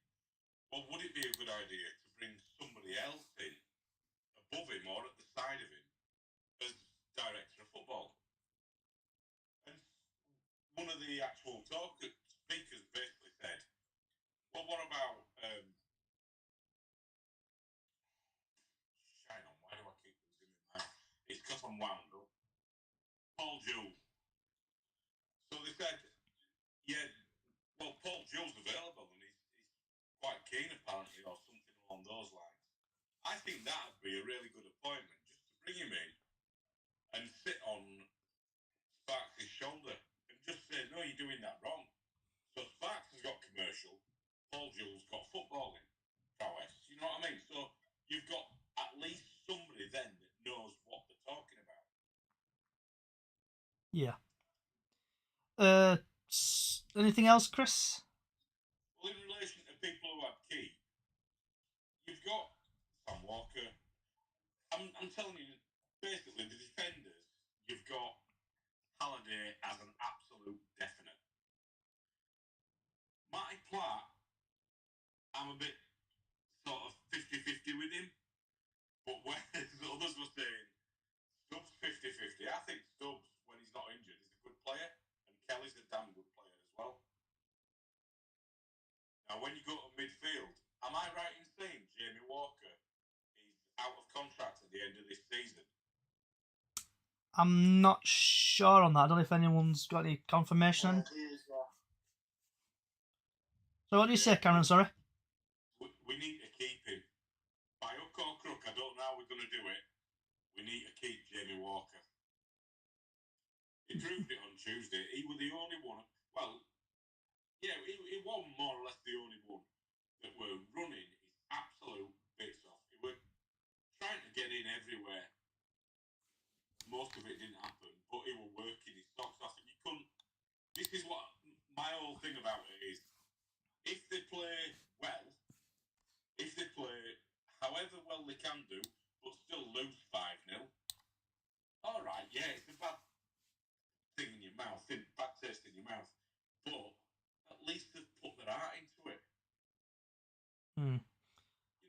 well, would it be a good idea to bring somebody else in above him or at the side of him as director of football? And one of the actual speakers basically said, well, what about shine on, why do I keep losing my mind? It's because I'm wound up. Paul Jewell. So they said, yeah, well, Paul Jewell's available and he's quite keen apparently, or something along those lines. I think that'd be a really good appointment, just to bring him in and sit on Sparks' shoulder and just say, no, you're doing that wrong. So Sparks has got commercial, Paul Jules got footballing prowess. You know what I mean? So you've got at least somebody then that knows what they're talking about. Yeah. Anything else, Chris? Well, in relation to people who have key, you've got Sam Walker. I'm telling you, basically, the defenders, you've got Halliday as an absolute definite. Matty Platt, I'm a bit sort of 50-50 with him, but whereas others were saying Stubbs 50-50, I think Stubbs, when he's not injured, is a good player, and Kelly's a damn good player as well. Now, when you go to midfield, am I right in saying Jamie Walker is out of contract at the end of this season? I'm not sure on that. I don't know if anyone's got any confirmation. So what do you say, Cameron? Sorry. We need to keep him. By hook or crook, I don't know how we're going to do it. We need to keep Jamie Walker. He proved it on Tuesday. He was the only one. Well, yeah, he was more or less the only one that were running his absolute bits off. He were trying to get in everywhere. Most of it didn't happen, but he were working his socks off, and you couldn't. This is what my whole thing about it is. If they play well, if they play however well they can do, but still lose 5-0, all right, yeah, it's a bad thing in your mouth, bad taste in your mouth, but at least they've put their heart into it. You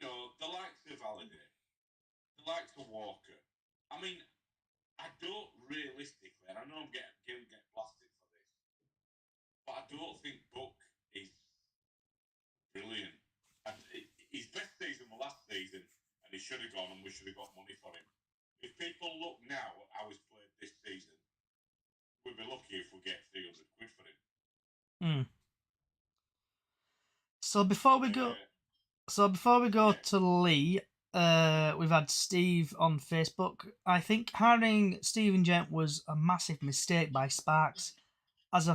know, the likes of Halliday, the likes of Walker. I mean, I don't realistically, and I know I'm going to get blasted for this, but I don't think Buck is brilliant. And his best season was last season, and he should have gone, and we should have got money for him. If people look now at how he's played this season, we'd be lucky if we get 300 quid for him. So before we go, to Lee, we've had Steve on Facebook. I think hiring Stephen Gent was a massive mistake by Sparks. As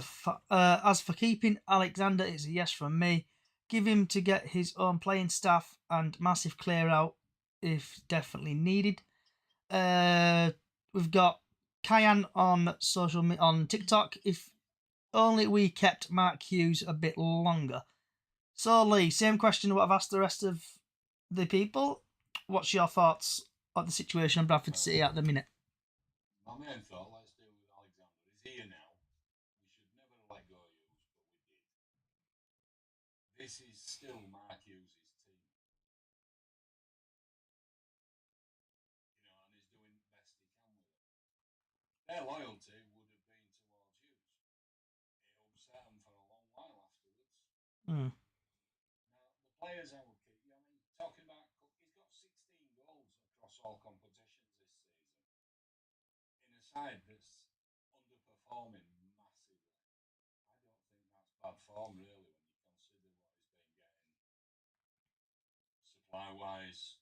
for keeping Alexander, it's a yes from me. Give him to get his own playing staff and massive clear out if definitely needed. We've got Kyan on on TikTok. If only we kept Mark Hughes a bit longer. So Lee, same question what I've asked the rest of the people. What's your thoughts on the situation of Bradford City at the minute? My main thought, let's deal with Alexander. He's here now. We should never let go of Hughes, but we did. This is still Mark Hughes' team. You know, and he's doing the best he can with it. Their loyalty would have been towards Hughes. It upset them for a long while afterwards. Now, the players I would keep, I mean, talking about, he's got 16 goals across all competitions this season. In a side that's underperforming massively. I don't think that's bad form, really, when you consider what he's been getting supply-wise.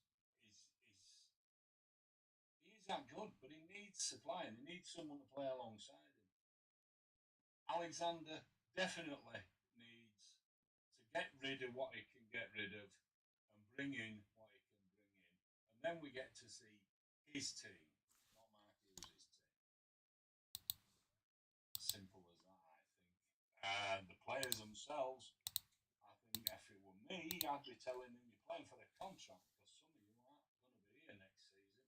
He is that good, but he needs supply and he needs someone to play alongside him. Alexander definitely needs to get rid of what he can get rid of and bring in what he can bring in. And then we get to see his team, not Mark Hughes' team. Simple as that, I think. And the players themselves, I think if it were me, I'd be telling him you're playing for a contract because some of you aren't going to be here next season.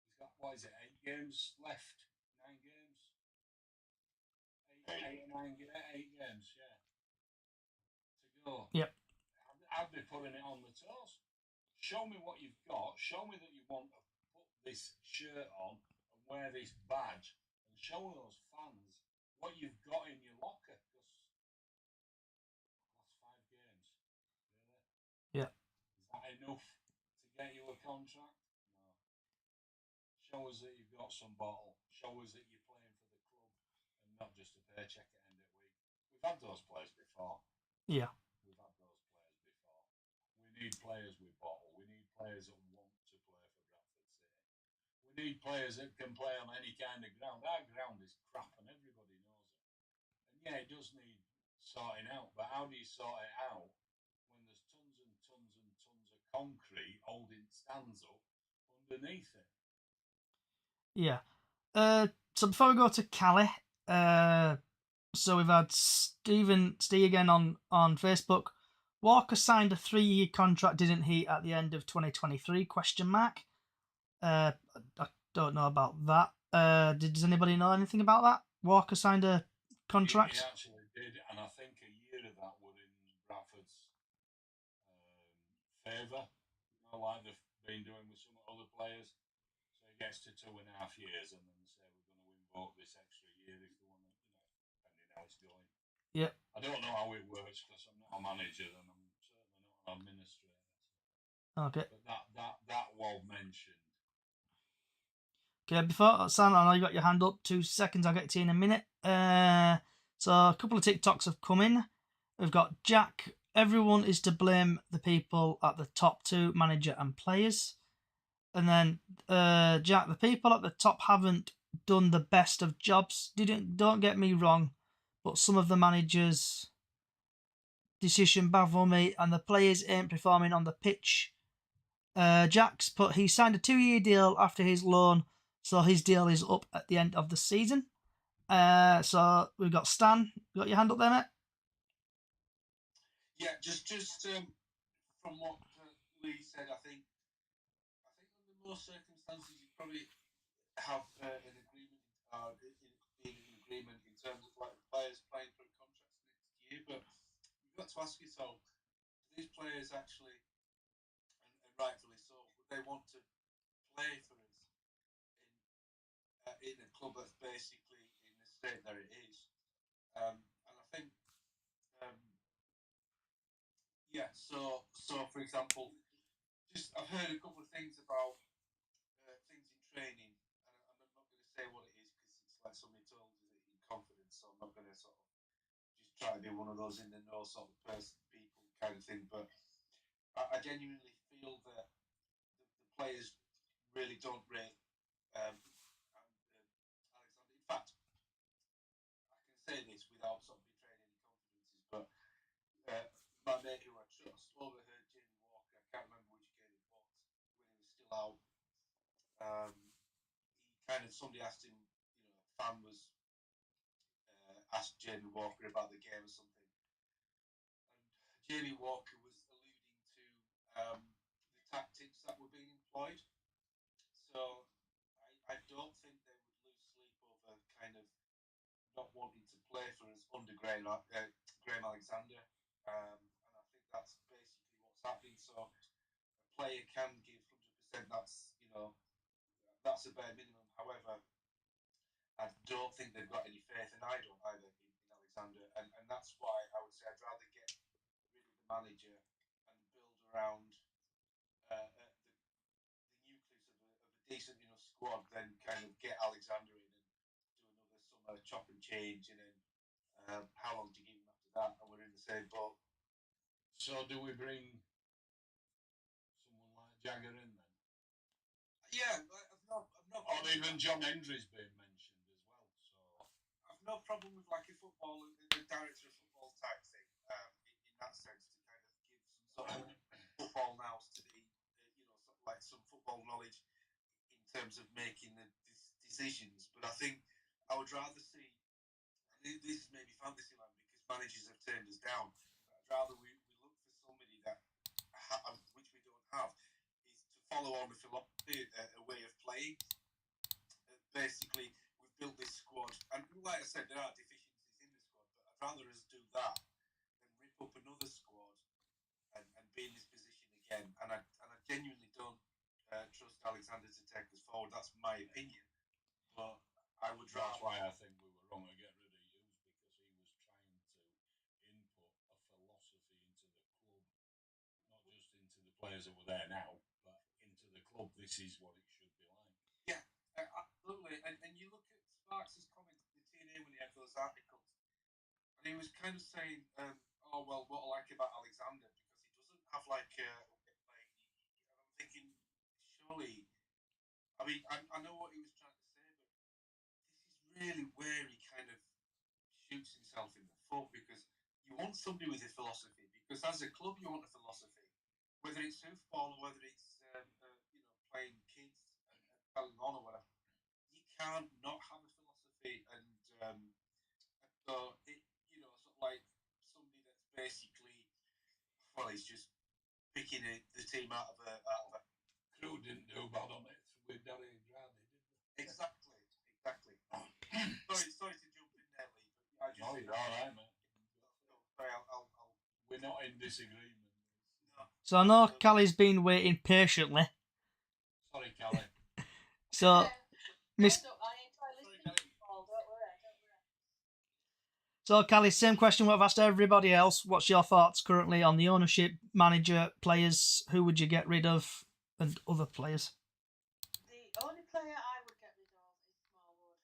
He's got, what is it, 8 games left? 9 games? 8 games, yeah. To go. Yep. I'd be putting it on the toes. Show me what you've got. Show me that you want to put this shirt on and wear this badge and show those fans what you've got in your locker. Because last 5 games, really? Yeah. Is that enough to get you a contract? No. Show us that you've got some bottle. Show us that you're playing for the club and not just a paycheck at the end of the week. We've had those players before. Yeah. We've had those players before. We need players with bottle. We need players that want We need players that can play on any kind of ground. Our ground is crap, and everybody knows it. And yeah, it does need sorting out. But how do you sort it out when there's tons and tons and tons of concrete holding stands up underneath it? Yeah. So before we go to Cali, so we've had Steve again on Facebook. Walker signed a 3-year contract, didn't he, at the end of 2023? Question mark. I don't know about that. Does anybody know anything about that? Walker signed a contract. He actually did, and I think a year of that were in Bradford's favour, like they've been doing with some other players. So he gets to 2.5 years, and then they say we're going to invoke this extra year if they want to, depending how it's going. Yep. I don't know how it works because I'm not a manager and I'm certainly not an administrator. Okay. But that was mentioned. Okay, before Sam, I know you got your hand up. 2 seconds, I'll get to you in a minute. So a couple of TikToks have come in. We've got Jack. Everyone is to blame the people at the top 2, manager and players. And then Jack, the people at the top haven't done the best of jobs. Don't get me wrong, but some of the managers' decision baffle me, and the players ain't performing on the pitch. Jack's put he signed a 2-year deal after his loan, so his deal is up at the end of the season. So we've got Stan. You got your hand up there, mate? Yeah, just from what Lee said, I think under most circumstances you probably have an agreement, in agreement in terms of like the players playing for contracts next year. But you've got to ask yourself, do these players actually, and rightfully so, would they want to play for us in a club that's basically in the state that it is? And I think, yeah. So for example, I've heard a couple of things about things in training, and I'm not going to say what it is because it's like somebody told us it in confidence. So I'm not going to sort of just try to be one of those in the know sort of people kind of thing. But I genuinely feel that the players really don't rate Alexander. In fact, I can say this without sort of betraying any confidences, but my mate who I trust overheard Jamie Walker. I can't remember which game it was when he was still out. Somebody asked him, a fan was asked Jamie Walker about the game or something, and Jamie Walker was alluding to the tactics that were being employed. So I don't think they would lose sleep over kind of not wanting to play for us under Graham Alexander, and I think that's basically what's happening. So a player can give 100%. That's a bare minimum. However, I don't think they've got any faith, and I don't either in Alexander, and that's why I would say I'd rather get rid of the manager and build around the nucleus of a decent enough squad than kind of get Alexander in and do another summer chop and change, and then how long do you give him after that? And we're in the same boat. So do we bring someone like Jagger in then? Yeah, I've not. Or even John Hendry's been mentioned as well. So I've no problem with like a football, the director of football type thing. In that sense, to kind of give some sort of football nous to the sort of like some football knowledge in terms of making the decisions. But I think I would rather see, and this is maybe fantasy land because managers have turned us down. But I'd rather we look for somebody that, which we don't have, is to follow on a philosophy, a way of playing. Basically, we've built this squad, and like I said, there are deficiencies in the squad, but I'd rather us do that than rip up another squad and be in this position again. And I genuinely don't trust Alexander to take us forward. That's my opinion, but I would rather. That's why I think we were wrong to get rid of Hughes, because he was trying to input a philosophy into the club, not just into the players that were there now, but into the club. This is what it should be like. Yeah, absolutely. And you look at Sparks' comments in the TNA when he had those articles, and he was kind of saying, "Oh well, what I like about Alexander because he doesn't have like a way of playing." And I'm thinking, surely, I mean, I know what he was trying to say, but this is really where he kind of shoots himself in the foot, because you want somebody with a philosophy. Because as a club, you want a philosophy, whether it's football or whether it's playing kids and telling on or whatever. You can't not have a philosophy, and so it sort of like somebody that's basically, well, he's just picking the team out of a Crew didn't do bad on it with Danny and Grady, did they? Exactly. Sorry to jump in there, Lee, but I just. No, you're all right, mate. Sorry, I'll. We're not in disagreement. No. So I know Callie's been waiting patiently. Sorry, Callie. So, Miss. I enjoy listening to Paul, don't worry. So, Callie, same question what I've asked everybody else. What's your thoughts currently on the ownership, manager, players? Who would you get rid of, and other players? The only player I would get rid of is Smallwood.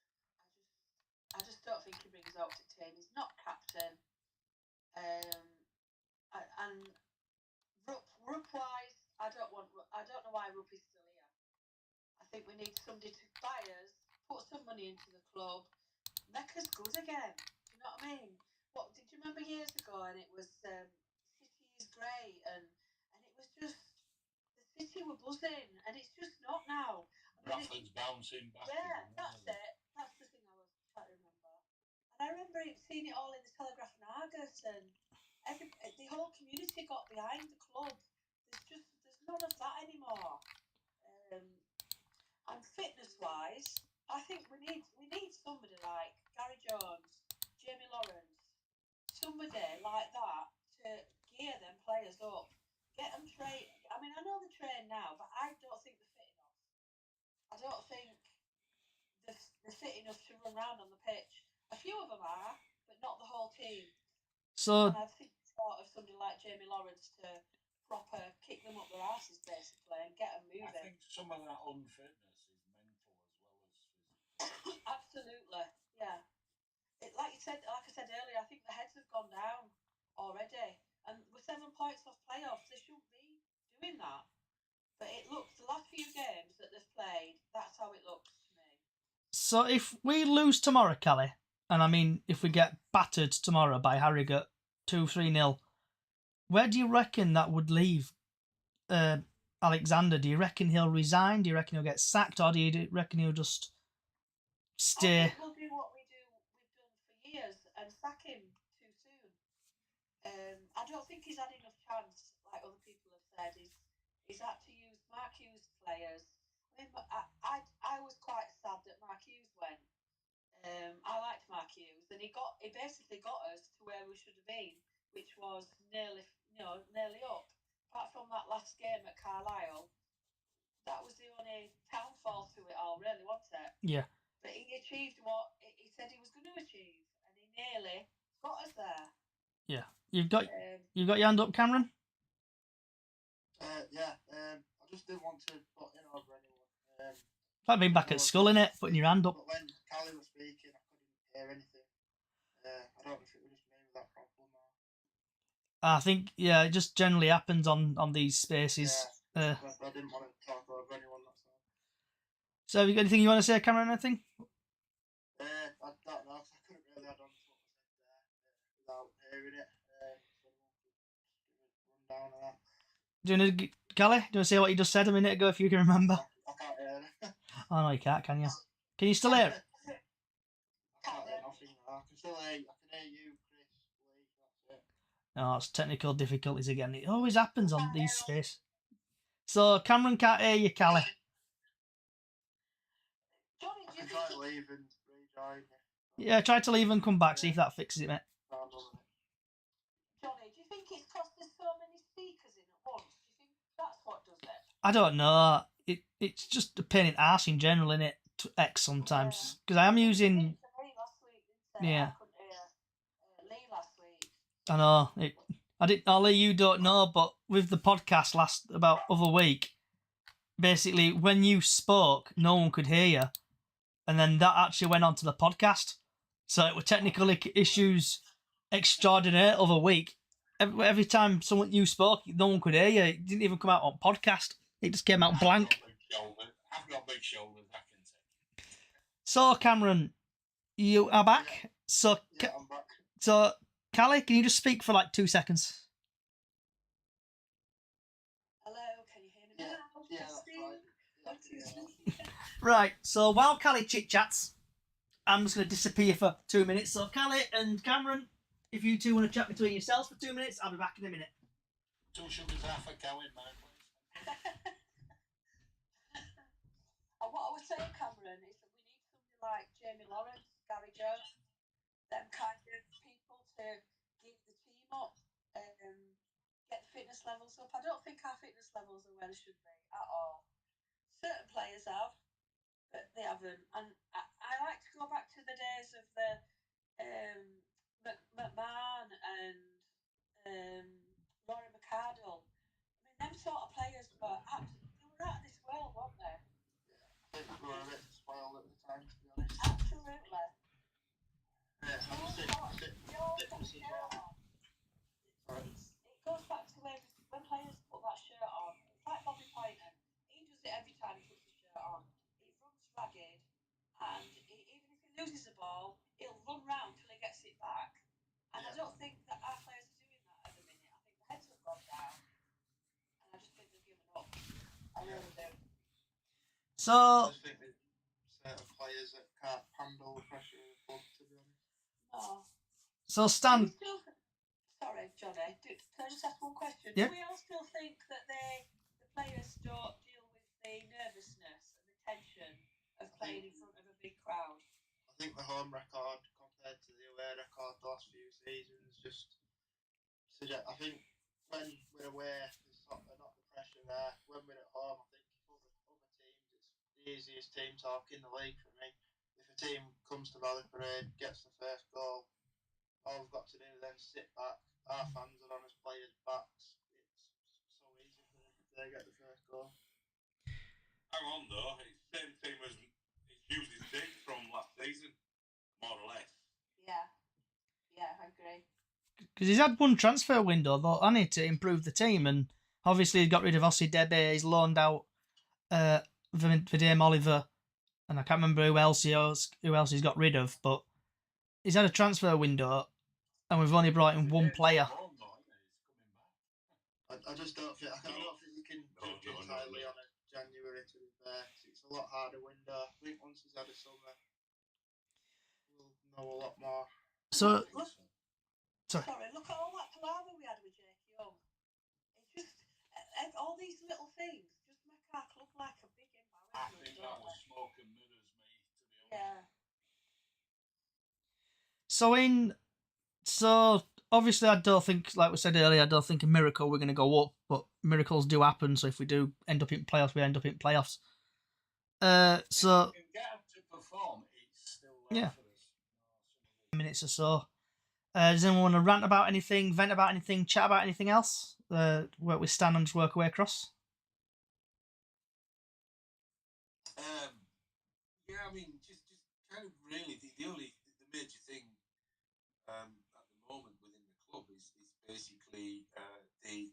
I just don't think he brings out to team. He's not captain. And Rupp wise, I don't know why Rupp is still here. I think we need somebody to buy us, put some money into the club, make us good again. Do you know what I mean? What did you remember years ago? And it was City is great, and it was just the City were buzzing, and it's just not now. Bradford's bouncing back. Yeah, that's it. That's the thing I was trying to remember. And I remember seeing it all in the Telegraph and Argus, and the whole community got behind the club. There's none of that anymore. And fitness wise, I think we need somebody like Gary Jones, Jamie Lawrence, somebody like that to gear them players up, get them trained. I mean, I know they're trained now, but I don't think they're fit enough. I don't think they're fit enough to run around on the pitch. A few of them are, but not the whole team. So, And I think sort of somebody like Jamie Lawrence to proper kick them up their asses basically and get them moving. I think some of that unfitness is mental as well as physical. Absolutely, yeah. Like I said earlier, I think the heads have gone down already, and we're 7 points off playoffs. They shouldn't be doing that. But it looks, the last few games that they've played, that's how it looks to me. So if we lose tomorrow, Callie, and I mean if we get battered tomorrow by Harrogate 2-3-0, where do you reckon that would leave Alexander? Do you reckon he'll resign? Do you reckon he'll get sacked, or do you reckon he'll just stay? I think we'll do what we've done for years and sack him too soon. I don't think he's had enough chance, like other people have said. He's had to use Mark Hughes players. I mean, I was quite sad that Mark Hughes went. I liked Mark Hughes, and he basically got us to where we should have been, which was nearly up. Apart from that last game at Carlisle, that was the only downfall to it all, really, wasn't it? Yeah. But he achieved what he said he was going to achieve, and he nearly got us there. Yeah. You've got your hand up, Cameron? Yeah. I just didn't want to put in over anyone. Like being back at school, innit? Putting your hand up. But when Callie was speaking, I couldn't hear anything. I don't know if it was just me with that problem or. I think, yeah, it just generally happens on these spaces. Yeah, I didn't want to talk over anyone, that's all. So have you got anything you want to say, Cameron, anything? I don't know, because I couldn't really add on to what was said there without hearing it. So I just give a rundown of that. Do you want to, Callie, do you want to say what you just said a minute ago, if you can remember? I can't hear it. Oh, no, you can't, can you? Can you still hear it? I can't hear nothing now. I can still hear you. I can hear you, Chris, Lee, that's it. No, it's technical difficulties again. It always happens on these spaces. So Cameron can't hear you, Callie. Johnny, I can try to leave and rejoin. Yeah, try to leave and come back, see if that fixes it, mate. Johnny, do you think it's cost us so many speakers in at once? Do you think that's what does it? I don't know. It's just a pain in the arse in general, innit? X sometimes. Because I am using... Yeah. I couldn't hear Lee last week. I know. Ollie, you don't know, but with the podcast about other week, basically when you spoke, no one could hear you. And then that actually went on to the podcast. So it were technical issues extraordinaire other week. Every time you spoke, no one could hear you. It didn't even come out on podcast. It just came out blank. I've got big shoulders. I can take it. So, Cameron, you are back. Yeah. So, Yeah, I'm back. so, Callie, can you just speak for like 2 seconds? Hello, can you hear me Yeah, now? yeah, that's Testing. fine. Yeah, 1, 2, yeah. 3. Right. So while Callie chit chats, I'm just going to disappear for 2 minutes. So, Callie and Cameron, if you two want to chat between yourselves for 2 minutes, I'll be back in a minute. 2 sugars, half a cow in mine, please. And what I was saying, Cameron, is that we need somebody like Jamie Lawrence, Gary Jones, them kind of people to give the team up, get the fitness levels up. I don't think our fitness levels are where they should be at all. Certain players have, but they haven't. And I like to go back to the days of the McMahon and Rory McArdle. I mean, them sort of players were out of this world, weren't they? I think we were a bit spoiled at the time, to be honest. Absolutely. Yeah, I just think fitness as well. Sorry. It goes back to when players put that shirt on. It's like Bobby Poynton. He does it every time he puts the shirt on. He runs ragged, and even if he loses the ball, he'll run round till he gets it back. And I don't think that our players are doing that at the minute. I think the heads have gone down, and I just think they've given up. I really do. So, I just think that certain players that can't handle the pressure of the club, to be honest. No. so Stan, Sorry, Johnny. Can I just ask one question? Yeah. Do we all still think that the players don't deal with the nervousness and the tension of playing in front of a big crowd? I think the home record compared to the away record the last few seasons just suggest. I think when we're away, there's not the pressure there. When we're at home, I think other teams, it's the easiest team talk in the league for me. If a team comes to Valley Parade, gets the first goal, all we've got to do is then sit back. Our fans are on us players' backs. It's so easy for them if they get the first goal. Hang on though, it's the same team as it's used his team from last season, more or less. Yeah, I agree. because he's had one transfer window, though, I need to improve the team, and obviously he got rid of Ossie Debe, he's loaned out Vidame Oliver, and I can't remember who else he's got rid of, but he's had a transfer window, and we've only brought in one player. I just don't think you can judge entirely on a January, to be fair. It's a lot harder window. I think once he's had a summer, we'll know a lot more. So, Sorry, look at all that palaver we had with Jake Young. It's just all these little things just make our club like a big I embarrassment. think that was smoke and mirrors, mate, to be honest. Yeah. So obviously I don't think, like we said earlier, I don't think a miracle we're going to go up, but miracles do happen, so if we do end up in playoffs, we end up in playoffs. So if you can get them to perform, it's still Yeah. for us. minutes or so. Does anyone want to rant about anything, vent about anything, chat about anything else? Work with Stan and just work away across? Yeah, I mean, just kind of really the major thing at the moment within the club is basically the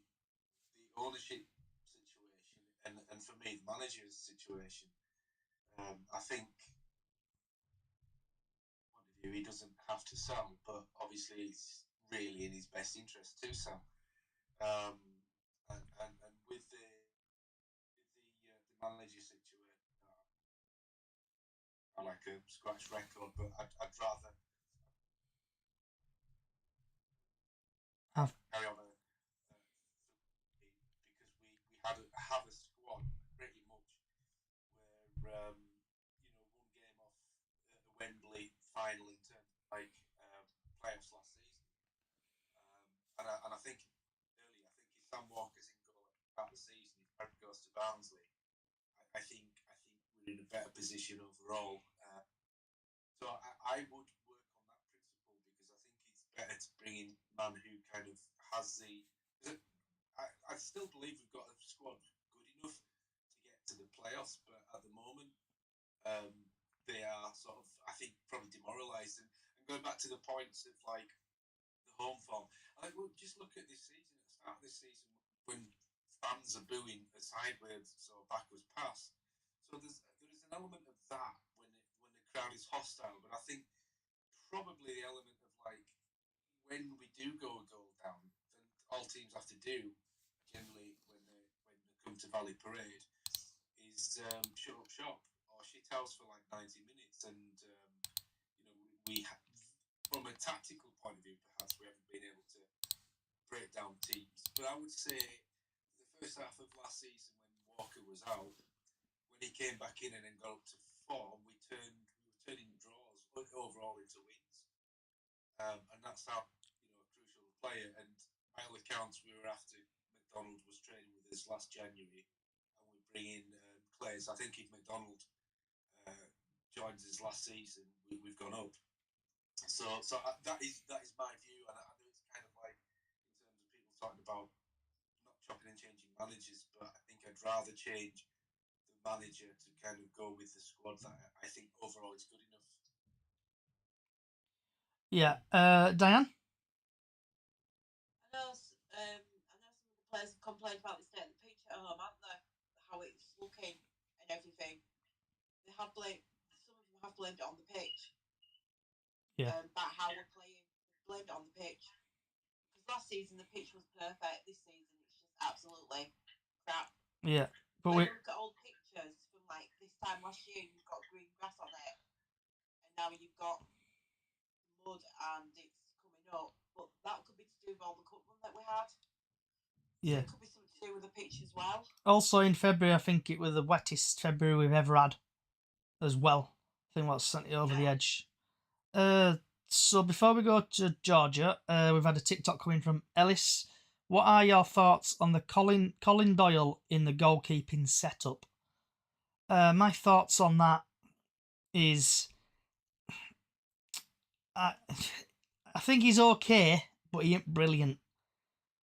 ownership situation and for me the manager's situation. I think he doesn't have to sell, but obviously it's really in his best interest to sell. And with the manager situation, I like a scratch record, but I'd rather carry on because we have a squad pretty much where one game off the Wembley final in terms of like playoffs last season, and I think earlier if Sam Walker's in goal at the season, if Barry goes to Barnsley, I think we're in a better position overall. So I would work on that principle because I think it's better to bring in a man who kind of has the. I still believe we've got a squad good enough to get to the playoffs, but at the moment they are sort of, I think, probably demoralised. And going back to the points of like the home form, well, just look at this season. At the start of this season, when fans are booing a sideways or backwards pass, so pass style, but I think probably the element of like when we do go a goal down, then all teams have to do generally when they come to Valley Parade is shut up shop or shit house for like 90 minutes, and we have, from a tactical point of view, perhaps we haven't been able to break down teams. But I would say the first half of last season when Walker was out, when he came back in and then got up to form, we were turning draws overall into wins, and that's how a crucial player. And by all accounts, we were after McDonald was training with us last January, and we bring in Clays. I think if McDonald joins us last season, we've gone up. So that is my view, and I know it's kind of like in terms of people talking about not chopping and changing managers, but I think I'd rather change the manager to kind of go with the squad that I think overall is good enough. Yeah, Diane. I know some of the players have complained about the state of the pitch at home, haven't they? How it's looking and everything. They have blamed. Some of them have blamed it on the pitch. Yeah. About how we're playing. They've blamed it on the pitch. Because last season the pitch was perfect. This season it's just absolutely crap. Yeah, but when you look at old pictures from like this time last year, you've got green grass on it, and now you've got mud and it's coming up. But that could be to do with all the cup run that we had. Yeah. So it could be something to do with the pitch as well. Also in February, I think it was the wettest February we've ever had as well. I think that's sent it over the edge. So before we go to Georgia, we've had a TikTok coming from Ellis. What are your thoughts on the Colin Doyle in the goalkeeping setup? My thoughts on that is I think he's okay, but he ain't brilliant.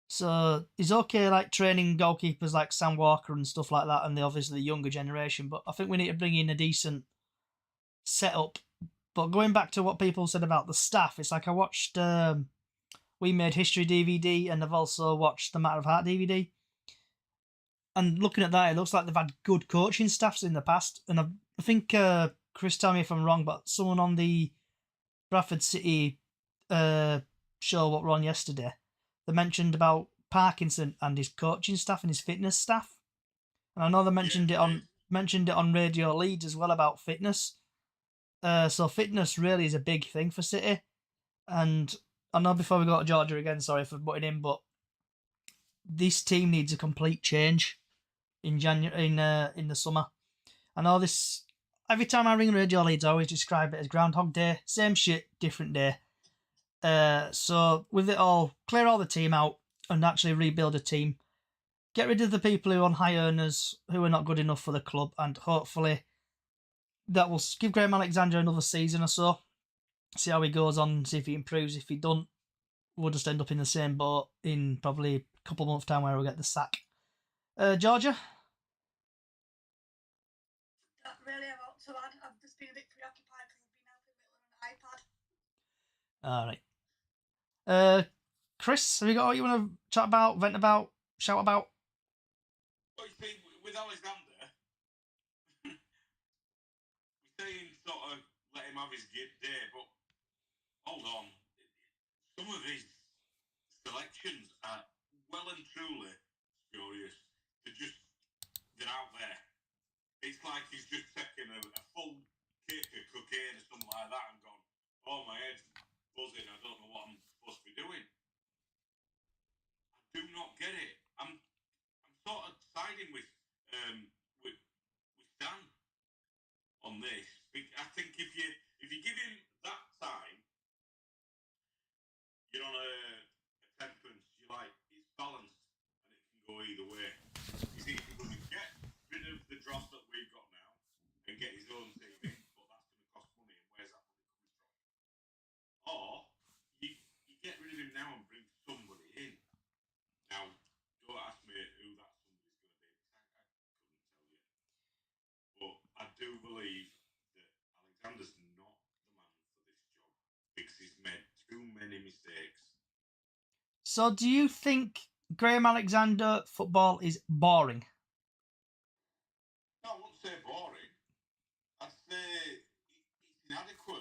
So he's okay, like training goalkeepers like Sam Walker and stuff like that, and obviously the younger generation. But I think we need to bring in a decent setup. But going back to what people said about the staff, it's like I watched We Made History DVD, and I've also watched the Matter of Heart DVD. And looking at that, it looks like they've had good coaching staffs in the past. And I think, Chris, tell me if I'm wrong, but someone on the Bradford City show what were on yesterday, they mentioned about Parkinson and his coaching staff and his fitness staff. And I know they mentioned it on Radio Leeds as well about fitness. So fitness really is a big thing for City. And I know before we go to Georgia again, sorry for butting in, but this team needs a complete change in January in the summer. I know this. Every time I ring Radio Leeds, I always describe it as Groundhog Day. Same shit, different day. So with it all, clear all the team out and actually rebuild a team. Get rid of the people who are on high earners, who are not good enough for the club, and hopefully that will give Graham Alexander another season or so. See how he goes on, see if he improves. If he don't, we'll just end up in the same boat in probably a couple of months' time where we'll get the sack. Georgia? Not really a lot to add. I've just been a bit preoccupied because I've been helping Little on an iPad. All right. Chris, have you got what you want to chat about, vent about, shout about? Well, you see, with Alexander, we're saying sort of let him have his day, but hold on. Some of his selections are well and truly spurious. They're out there. It's like he's just taken a full kick of cocaine or something like that and gone, oh, my head's buzzing, I don't know what I'm supposed to be doing. I do not get it. I'm sort of siding with Dan on this. I think if you give him that time, you're on a temperance, it's balanced and it can go either way. He's either going to get rid of the dross that we've got now and get his own team in, but that's going to cost money, and where's that money coming from? Or you get rid of him now and bring somebody in. Now, don't ask me who that somebody's going to be, because I couldn't tell you. But I do believe that Alexander's not the man for this job because he's made too many mistakes. So do you think Graham Alexander football is boring? No, I wouldn't say boring. I'd say it's inadequate.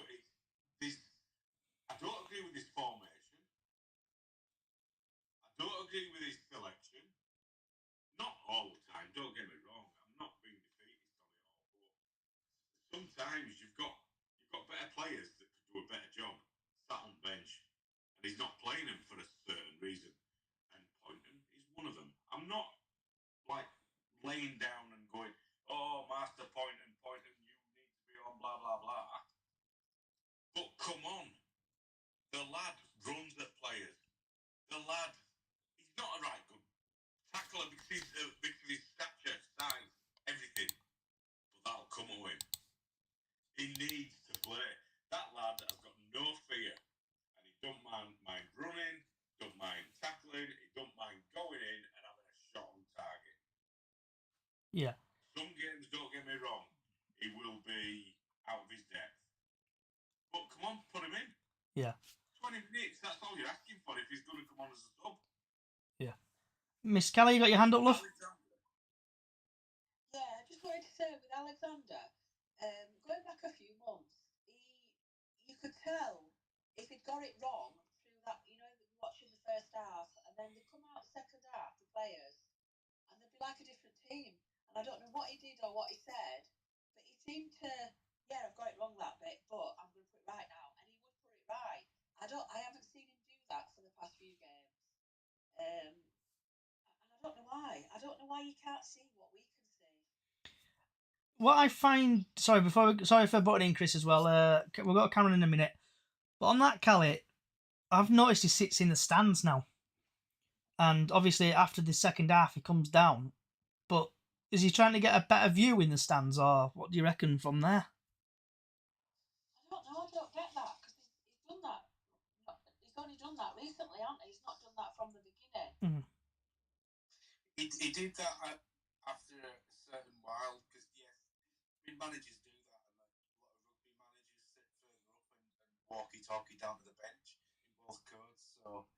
sometimes you've got better players that could do a better job sat on bench, and he's not playing them for a certain reason. And Poynton is one of them. I'm not like laying down and going, "Oh, Master Poynton, you need to be on blah blah blah." But come on, the lad runs at players. The lad, he's not a right good tackler because of his stature, size, everything. But that'll come away. He needs to play. That lad has got no fear, and he don't mind running, don't mind tackling, he don't mind going in and having a shot on target. Yeah. Some games, don't get me wrong, he will be out of his depth. But come on, put him in. Yeah. 20 minutes, that's all you're asking for if he's going to come on as a sub. Yeah. Miss Kelly, you got your hand up, love? Yeah, I just wanted to say with Alexander, going back a few months, you could tell if he'd got it wrong through that, watching the first half, and then they come out second half, the players, and they'd be like a different team. And I don't know what he did or what he said, but he seemed to, yeah, I've got it wrong that bit, but I'm going to put it right now, and he would put it right. I haven't seen him do that for the past few games, and I don't know why. I don't know why you can't see what we can see. What I find, sorry for butting in, Chris, as well. We've got Cameron in a minute, but on that Kelly, I've noticed he sits in the stands now, and obviously after the second half he comes down. But is he trying to get a better view in the stands, or what do you reckon from there? I don't know. I don't get that because he's done that. He's only done that recently, hasn't he? He's not done that from the beginning. Mm-hmm. He did that after a certain while because managers do that, and a lot of rugby managers sit further up and walkie-talkie down to the bench in both codes. So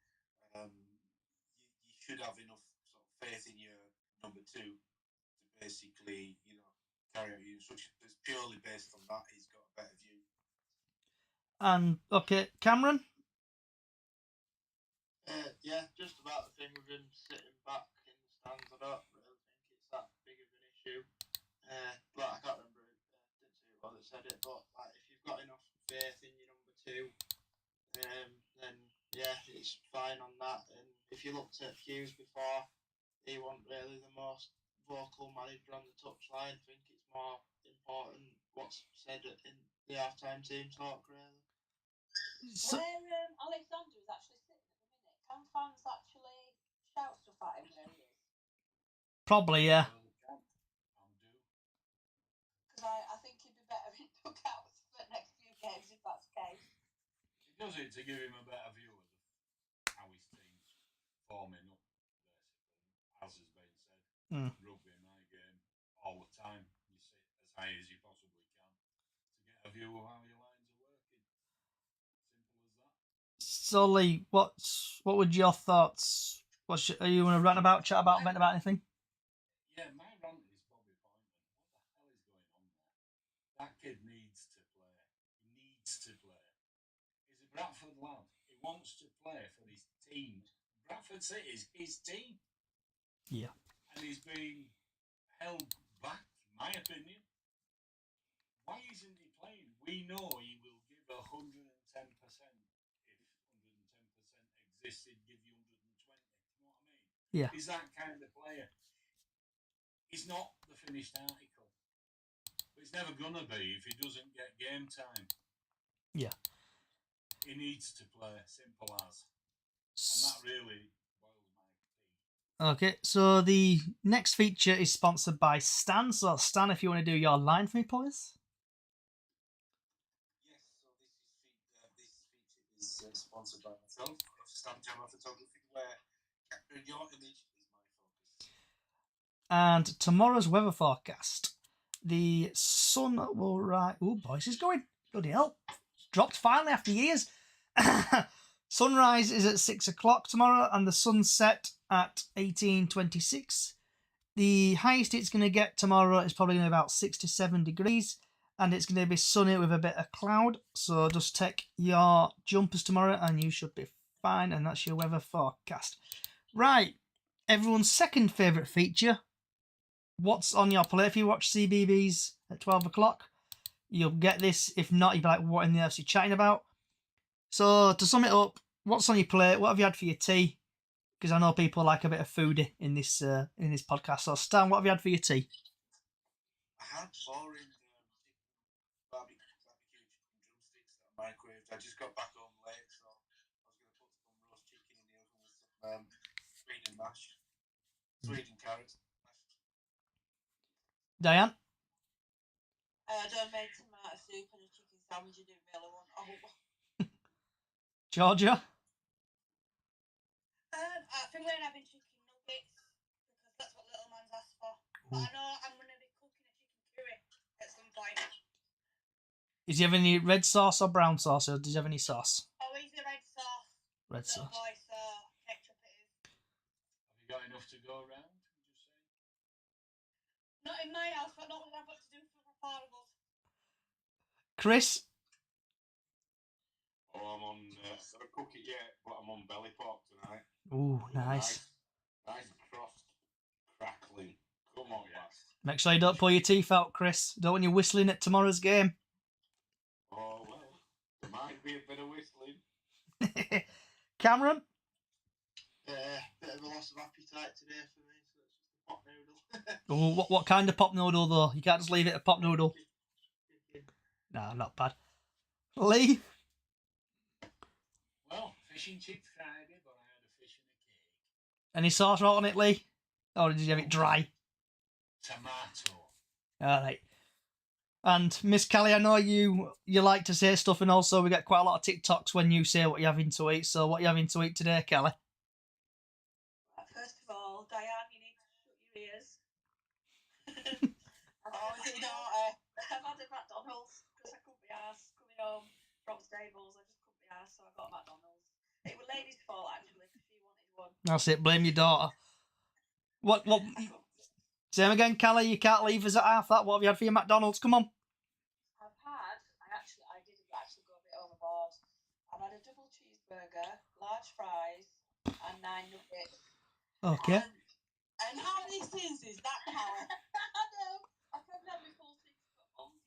you should have enough sort of faith in your number two to basically, carry out your instructions. It's purely based on that. He's got a better view. And okay, Cameron. Yeah, just about the thing with him sitting back in the stands. I don't really think it's that big of an issue. But I can't remember. Didn't see who that said it. But like, if you've got enough faith in your number two, then yeah, it's fine on that. And if you looked at Hughes before, he wasn't really the most vocal manager on the touchline. I think it's more important what's said in the halftime team talk, really. So, where Alexander is actually sitting at the minute, can fans actually shout stuff at him where he is? probably, yeah. Because I think he'd be better in dugouts for the next few games if that's the case. He does it to give him a better view of how his team's forming up, basically. As has been said, rugby in my game, all the time, you sit as high as you possibly can to get a view of how your lines are working. Simple as that. Sully, what would your thoughts? Are you going to rant about, chat about, vent about anything? Yeah, my rant is Bobby Poynton. What the hell is going on there? That kid needs to play. He needs to play. He's a Bradford lad. He wants to play for his team. Bradford City is his team. Yeah. And he's being held back, in my opinion. Why isn't he playing? We know he will give 110%. If 110% exists, he'd give you 120. You know what I mean? Yeah. He's that kind of player. He's not the finished article. But he's never going to be if he doesn't get game time. Yeah. He needs to play, simple as. And that really boils my tea. Okay, so the next feature is sponsored by Stan. So, Stan, if you want to do your line for me, please. Yes, so this feature is sponsored by myself, Stan Jammer Photography, where capturing your image is my focus. And tomorrow's weather forecast. The sun will rise. Oh, boys, it's going. Bloody hell. Dropped finally after years. Sunrise is at 6 o'clock tomorrow, and the sunset at 18:26. The highest it's going to get tomorrow is probably going to be about 6 to 7 degrees, and it's going to be sunny with a bit of cloud. So just take your jumpers tomorrow, and you should be fine. And that's your weather forecast. Right, everyone's second favourite feature. What's on your plate? If you watch CBBS at 12 o'clock, you'll get this. If not, you'll be like, what in the earth are you chatting about? So, to sum it up, what's on your plate? What have you had for your tea? Because I know people like a bit of foodie in this podcast. So, Stan, what have you had for your tea? I had boring barbecue chicken drumsticks that I microwaved. I just got back home late, so I was going to put some roast chicken in the oven with some Sweden mash, Sweden carrots. Diane? I done made tomato soup and a chicken sandwich. I didn't really want. Oh, Georgia? I think we're having chicken nuggets because that's what little man's asked for. But I know I'm going to be cooking a chicken curry at some point. Is he have any red sauce or brown sauce, or does he have any sauce? Oh, he's a red sauce. Red Little sauce. boy, so ketchup it is. Have you got enough to go around? Would you say? Not in my house, but not what I've got to do for reportables. Chris? Oh, I'm on. I don't cook it yet, but I'm on belly pork tonight. Ooh, nice. Nice crossed, crackling. Come on, lads. Make sure you don't pull your teeth out, Chris. Don't want you whistling at tomorrow's game. Oh well, there might be a bit of whistling. Cameron? Bit of a loss of appetite today for me, so it's just a pot noodle. Ooh, what kind of pop noodle, though? You can't just leave it a pop noodle. No, not bad. Lee? Well, fish and chip Friday, but I had a fish and a cake. Any sauce on it, Lee? Or did you have it dry? Tomato. All right. And Miss Kelly, I know you like to say stuff, and also we get quite a lot of TikToks when you say what you're having to eat. So what are you having to eat today, Kelly? first of all, Diane, you need to shut your ears. Oh, is it not? I've had a McDonald's because I couldn't be arsed coming home from stables. I just couldn't be arsed, so I got McDonald's. It was Lady's fault actually because she wanted one. That's it. Blame your daughter. What? Same again, Kelly. You can't leave us at half that. What have you had for your McDonald's? Come on. I didn't actually go a bit overboard. I've had a double cheeseburger, large fries, and 9 nuggets. Okay. And how many sins is that now? I know. I probably had my full 6 months.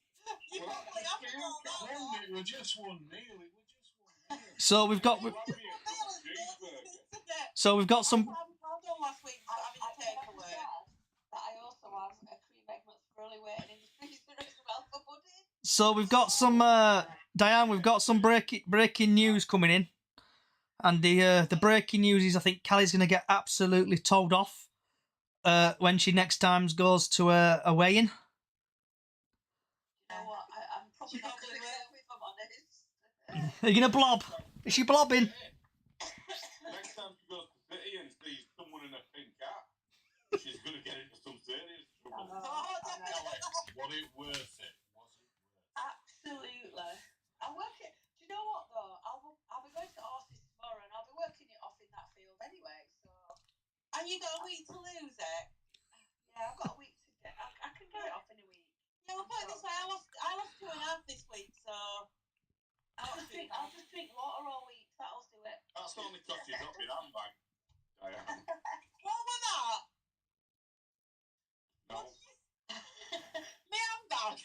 You Well, probably haven't all that lot. It was just one meal. So we've got. So we've got some. Well done last week for having a takeaway. That I also have a cream egg McFlurry waiting in the freezer as well for pudding. So we've got some. Diane, we've got some breaking news coming in, and the breaking news is I think Kelly's going to get absolutely told off when she next time goes to a weigh-in. You know what? I'm probably not going to go if I'm honest. Are you going to blob? Is she blobbing? Next time she goes to City and sees someone in a pink hat, she's going to get into some serious trouble. Was it worth it? Absolutely. I'm working. Do you know what though? I'll be going to horses tomorrow, and I'll be working it off in that field anyway. So. And you got a week to lose it. Yeah, I've got a week to get. I can get it off in a week. Yeah, we'll put it this way. I lost 2.5 this week, so. I'll just drink water all week. That'll do it. That's only because you dropped your handbag, Diane. What was that? No. Me handbag.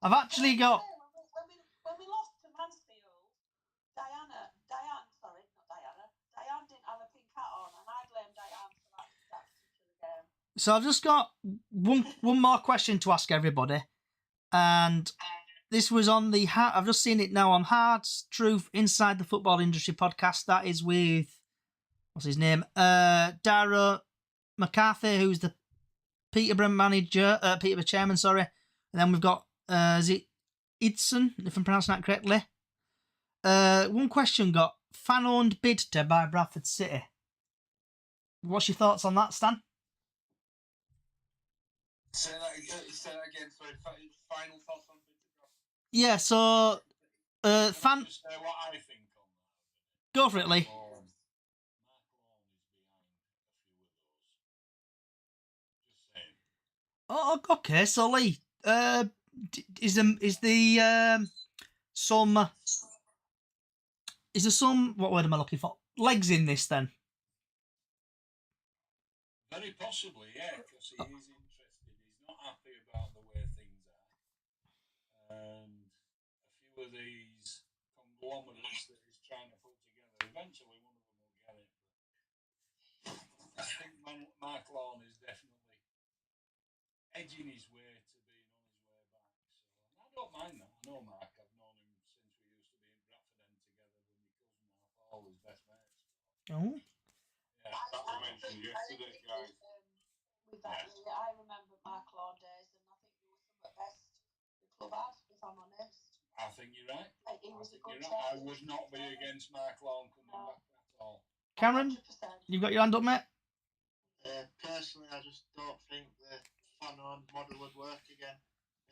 I've actually got. When we lost to Mansfield, Diane didn't have a pink hat on, and I blame Diane for that particular game. So I've just got one more question to ask everybody, and this was on the. I've just seen it now on Hard Truth Inside the Football Industry podcast. That is with what's his name, Dara McCarthy, who's the Peterborough manager, Peterborough chairman. Sorry, and then we've got is it Idson, if I'm pronouncing that correctly. One question got fan-owned bid to buy Bradford City. What's your thoughts on that, Stan? Say that again. Sorry. Final thoughts on Peterborough. Yeah. So, fan. Just say what I think on that. Go for it, Lee. Mark Lawn is behind a few of those. Just saying. Oh, okay. So, Lee, is there some what word am I looking for? Legs in this then? Very possibly, yeah, because he is interested. He's not happy about the way things are. of these conglomerates that he's trying to put together. Eventually, one of them will get it. But I think Mark Lawn is definitely edging his way to being on his way back. So and I don't mind that. I know Mark. I've known him since we used to be in Bradford End together with my cousin. Our always best mates. Oh. Yeah. That we mentioned yesterday, guys. With that, Yeah. I remember Mark Lawn days, and I think there was some of the best the club had, if I'm honest. I think you're right. He was a You're good right. I chairman. would not be against Mark Lawn coming No. back at all. Cameron, 100%. you've got your hand up, mate? Personally, I just don't think the fan-owned model would work again.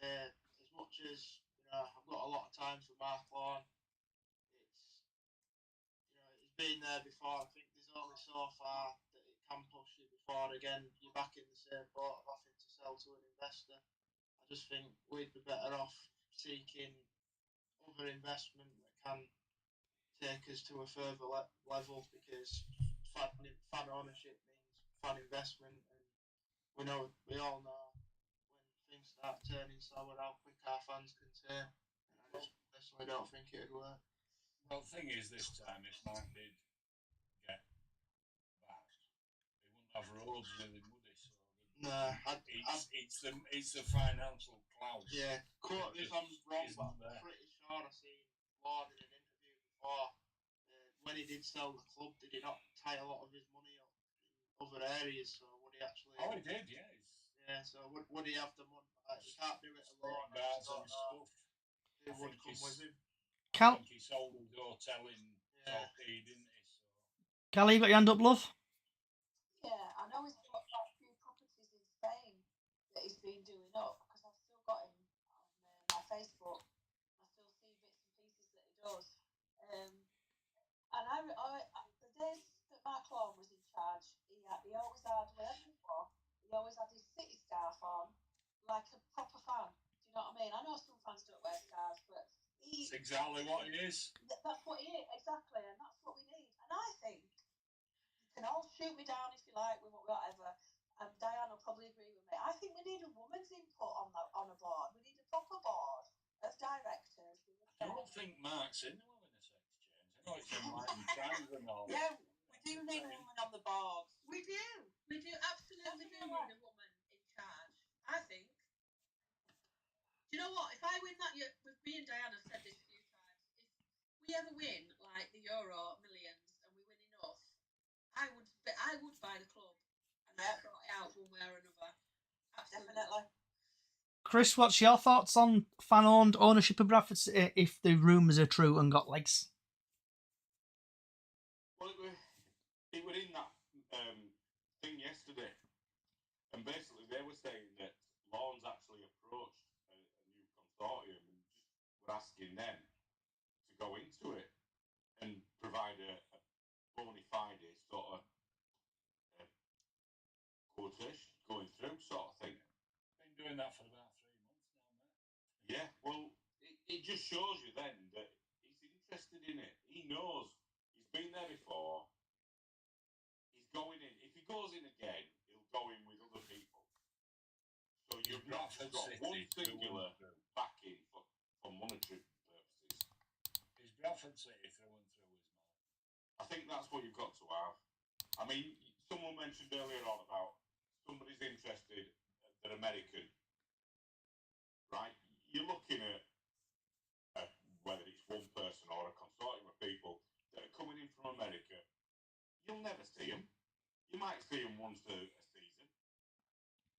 As much as I've got a lot of time for Mark Lawn, he's been there before. I think there's only so far that it can push you before again you're back in the same boat of having to sell to an investor. I just think we'd be better off seeking other investment that can take us to a further level, because fan ownership means fan investment, and we all know when things start turning sour how quick our fans can turn, and I just personally don't think it'd work. Well, the thing is, this time, if Mark did get backed, he wouldn't have roads really muddy. So No, it's the financial clout. Yeah, quote me if I'm wrong, but I'm there. pretty sure I seen Lord in an interview before. When he did sell the club, did he not tie a lot of his money up in other areas? So would he actually? Oh, he did, yes. Yeah. So would he have the money? He can't do it alone. Bars and stuff. Who would come with him? I think he sold his hotel in Torquay, didn't he? So. Callie, you got your hand up, love? Yeah, I know he's got quite a few properties in Spain that he's been doing up, because I've still got him on my Facebook. I still see bits and pieces that he does. And the days that Mark Lawn was in charge, he always had, wherever he was, he always had his city scarf on, like a proper fan. Do you know what I mean? I know some fans don't wear scarves, but That's exactly what he is. That's what he is, exactly, and that's what we need. And I think you can all shoot me down if you like with whatever. And Diane will probably agree with me. I think we need a woman's input on a board. We need a proper board of directors. I don't think Mark's in the Women's Exchange. I know it's enlightened times and all. Yeah, we do need a woman on the board. We do absolutely do need a woman in charge, I think. Do you know what? If I win that, me and Diane have said this a few times. If we ever win like the Euro Millions and we win enough, I would buy the club and I'd sort it out one way or another. Absolutely. Definitely. Chris, what's your thoughts on fan-owned ownership of Bradford City if the rumours are true and got legs? Well, it were in that thing yesterday, and basically they were saying that Lawns actually approached a new consortium and just were asking them to go into it and provide a bona fide sort of quotation going through sort of thing. Been doing that for about 3 months now, mate. Yeah, well, it just shows you then that he's interested in it. He knows. He's been there before. He's going in. If he goes in again, he'll go in with other people. So you've not just got one singular backing for monetary purposes. Is Bradford City through and through, is Mark? I think that's what you've got to have. I mean, someone mentioned earlier on about somebody's interested, they're American, right? You're looking at whether it's one person or a consortium of people that are coming in from America. You'll never see them. You might see them once a season.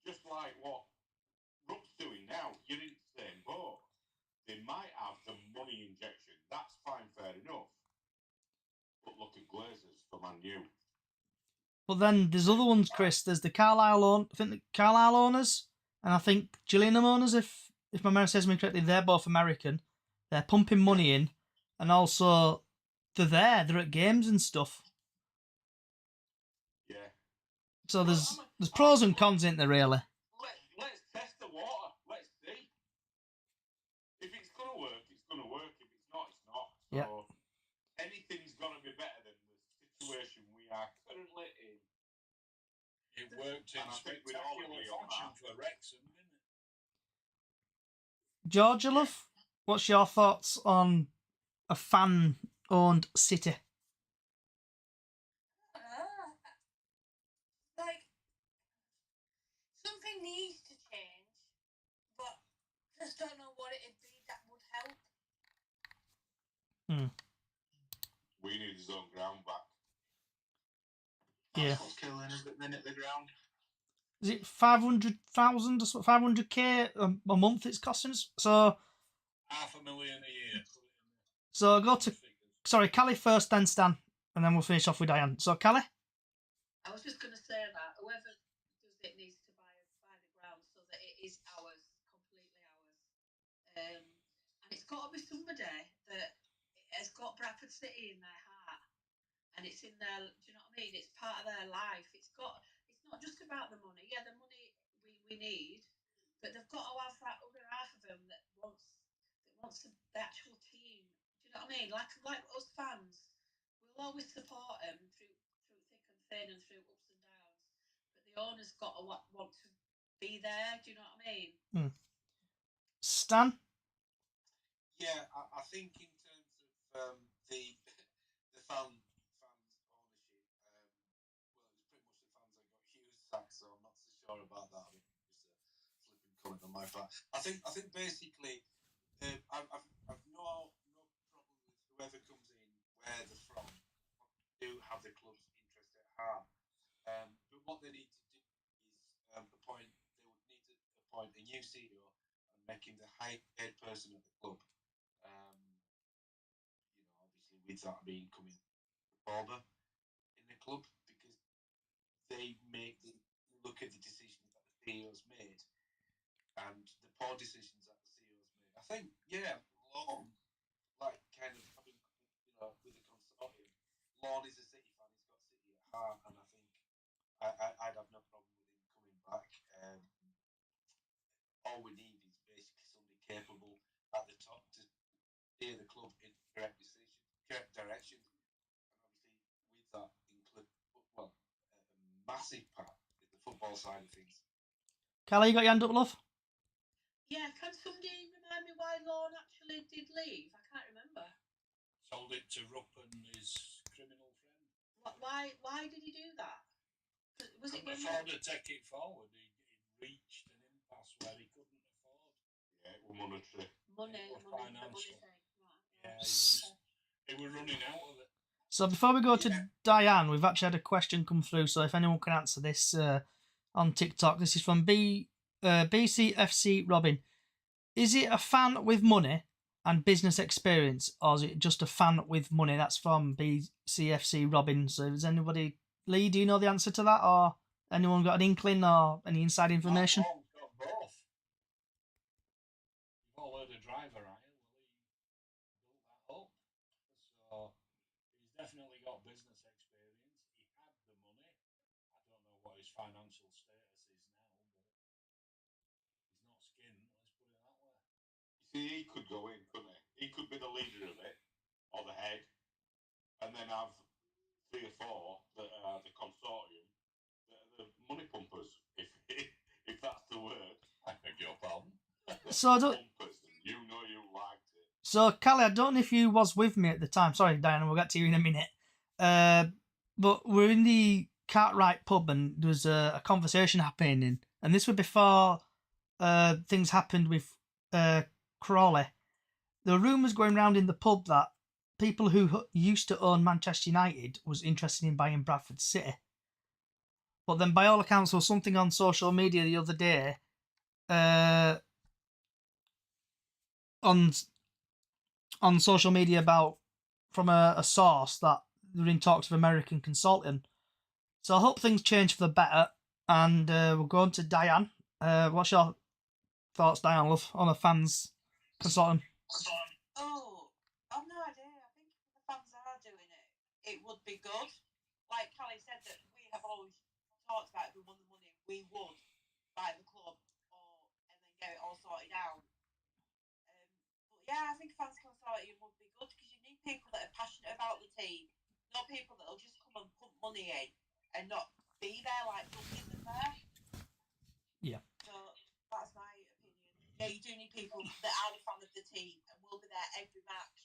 Just like what Rupp's doing now, you're in the same boat. They might have the money injection. That's fine, fair enough. But look at Glazers for Man U. But then there's other ones, Chris. There's the Carlisle owners, and I think Gillingham owners, if my memory serves me correctly, they're both American. They're pumping money in, and also they're at games and stuff. Yeah. So there's pros and cons, isn't there, really? Let's test the water. Let's see. If it's gonna work, it's gonna work. If it's not, it's not. So yeah. Anything's gonna be better than the situation we are currently in. It worked in spectacular fashion for Wrexham, didn't it? Georgia, love, what's your thoughts on a fan-owned city? Like, something needs to change, but just don't know what it'd be that would help. We need his own ground back. That's Yeah. what's killing us at the minute, the ground. Is it 500,000 or so, 500k a month it's costing us? So $500,000 a year. So go to, sorry, Callie first, then Stan, and then we'll finish off with Diane. So Callie? I was just going to say that whoever does it needs to buy the ground so that it is ours, completely ours. And it's got to be somebody that has got Bradford City in their heart, and it's in their. Do you know what I mean? It's part of their life. It's not just about the money. Yeah, the money we need, but they've got to have that other half of them that wants the actual team. Do you know what I mean? Like us fans, we'll always support them through thick and thin and through ups and downs. But the owner's got to want to be there. Do you know what I mean? Stan? Yeah, I think in terms of the fans ownership, well, it was pretty much the fans that got Hughes sacked, so I'm not so sure about that. I mean, just a flipping comment on my part. I think basically, I've no problem with whoever comes in, where they're from, do have the club's interest at heart. But what they need to do is appoint. They would need to appoint a new CEO and make him the highest paid person at the club. Obviously with that being coming the father in the club, because they look at the decisions that the CEO's made and the poor decisions that the CEO's made. I think, Lorne, like kind of having, with the consortium, Lorne is a City fan, he's got City at heart, and I think I'd have no problem with him coming back. All we need is basically somebody capable at the top to steer the club in the correct direction. And obviously, with that, include a massive part is the football side of things. Callie, you got your hand up, love? Yeah, can somebody remind me why Lorne actually did leave? I can't remember. Sold it to Rupp and his criminal friend. Why did he do that? Was it couldn't afford to take it forward. He reached an impasse where he couldn't afford. Yeah, it was monetary. Money financial. thing. Right. Yeah, he was running out of it. So before we go to Diane, we've actually had a question come through. So if anyone can answer this on TikTok, this is from BCFC Robin. Is it a fan with money and business experience, or is it just a fan with money? That's from BCFC Robin. So is anybody, Lee, do you know the answer to that, or anyone got an inkling or any inside information? Lorne's got both. You've all heard of driver, right? Well, he built that up. So he's definitely got business experience. He had the money. I don't know what his financial status is now, but he's not skinned, let's put it that way. You see, he could go in, couldn't he? He could be the leader of it, or the head, and then have 3 or 4 that are the consortium, that are the money pumpers, if that's the word. I beg your pardon. So pumpers, you know you liked it. So Callie, I don't know if you was with me at the time. Sorry, Diana, we'll get to you in a minute. But we're in the Cartwright pub and there was a conversation happening, and this was before things happened with Crawley. There were rumours going around in the pub that people who used to own Manchester United was interested in buying Bradford City. But then, by all accounts, there was something on social media the other day on social media about from a source that they're in talks with American consulting. So I hope things change for the better. And we'll go on to Diane. What's your thoughts, Diane, love, on a fans consulting? Oh, I've no idea. I think if the fans are doing it, it would be good. Like Callie said, that we have always talked about if we won the money, we would buy the club and then get it all sorted out. But yeah, I think fans consortium would be good because you need people that are passionate about the team, not people that will just come and put money in and not be there like donkeys in there. Yeah. So that's my opinion. Yeah, you do need people that are a fan of the team, and we'll be there every match.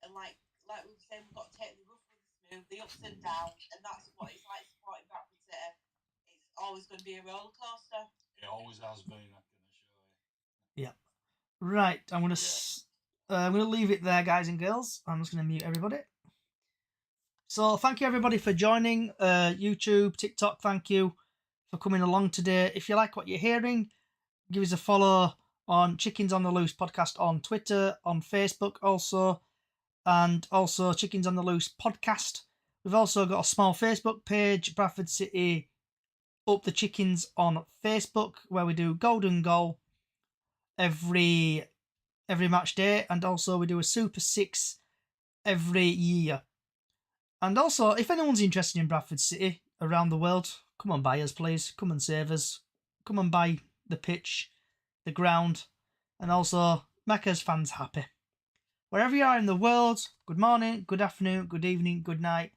And like we were saying, we've got to take the rough with the smooth, the ups and downs, and that's what it's like supporting Bradford City. It's always going to be a roller coaster. It always has been, I can assure you. Yeah. Right, I'm gonna leave it there, guys and girls. I'm just gonna mute everybody. So thank you everybody for joining. YouTube, TikTok, thank you for coming along today. If you like what you're hearing, give us a follow on Chickens on the Loose podcast on Twitter, on Facebook also, and also Chickens on the Loose podcast. We've also got a small Facebook page, Bradford City Up the Chickens on Facebook, where we do Golden Goal every match day, and also we do a Super 6 every year. And also, if anyone's interested in Bradford City around the world, come on buy us, please. Come and save us. Come and buy the pitch, the ground, and also make us fans happy. Wherever you are in the world, good morning, good afternoon, good evening, good night.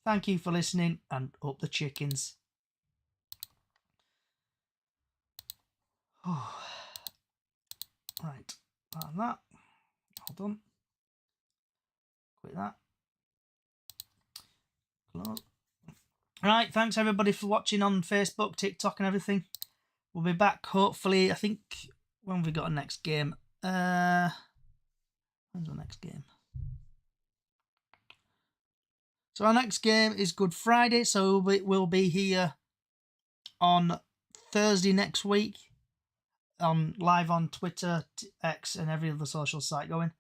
Thank you for listening, and up the chickens. Oh. Right, and that. Hold on. Quit that. Close. Right, thanks everybody for watching on Facebook, TikTok and everything. We'll be back hopefully, I think, when have we got a next game? When's the next game? So our next game is Good Friday, so we'll be here on Thursday next week, live on Twitter, X and every other social site going.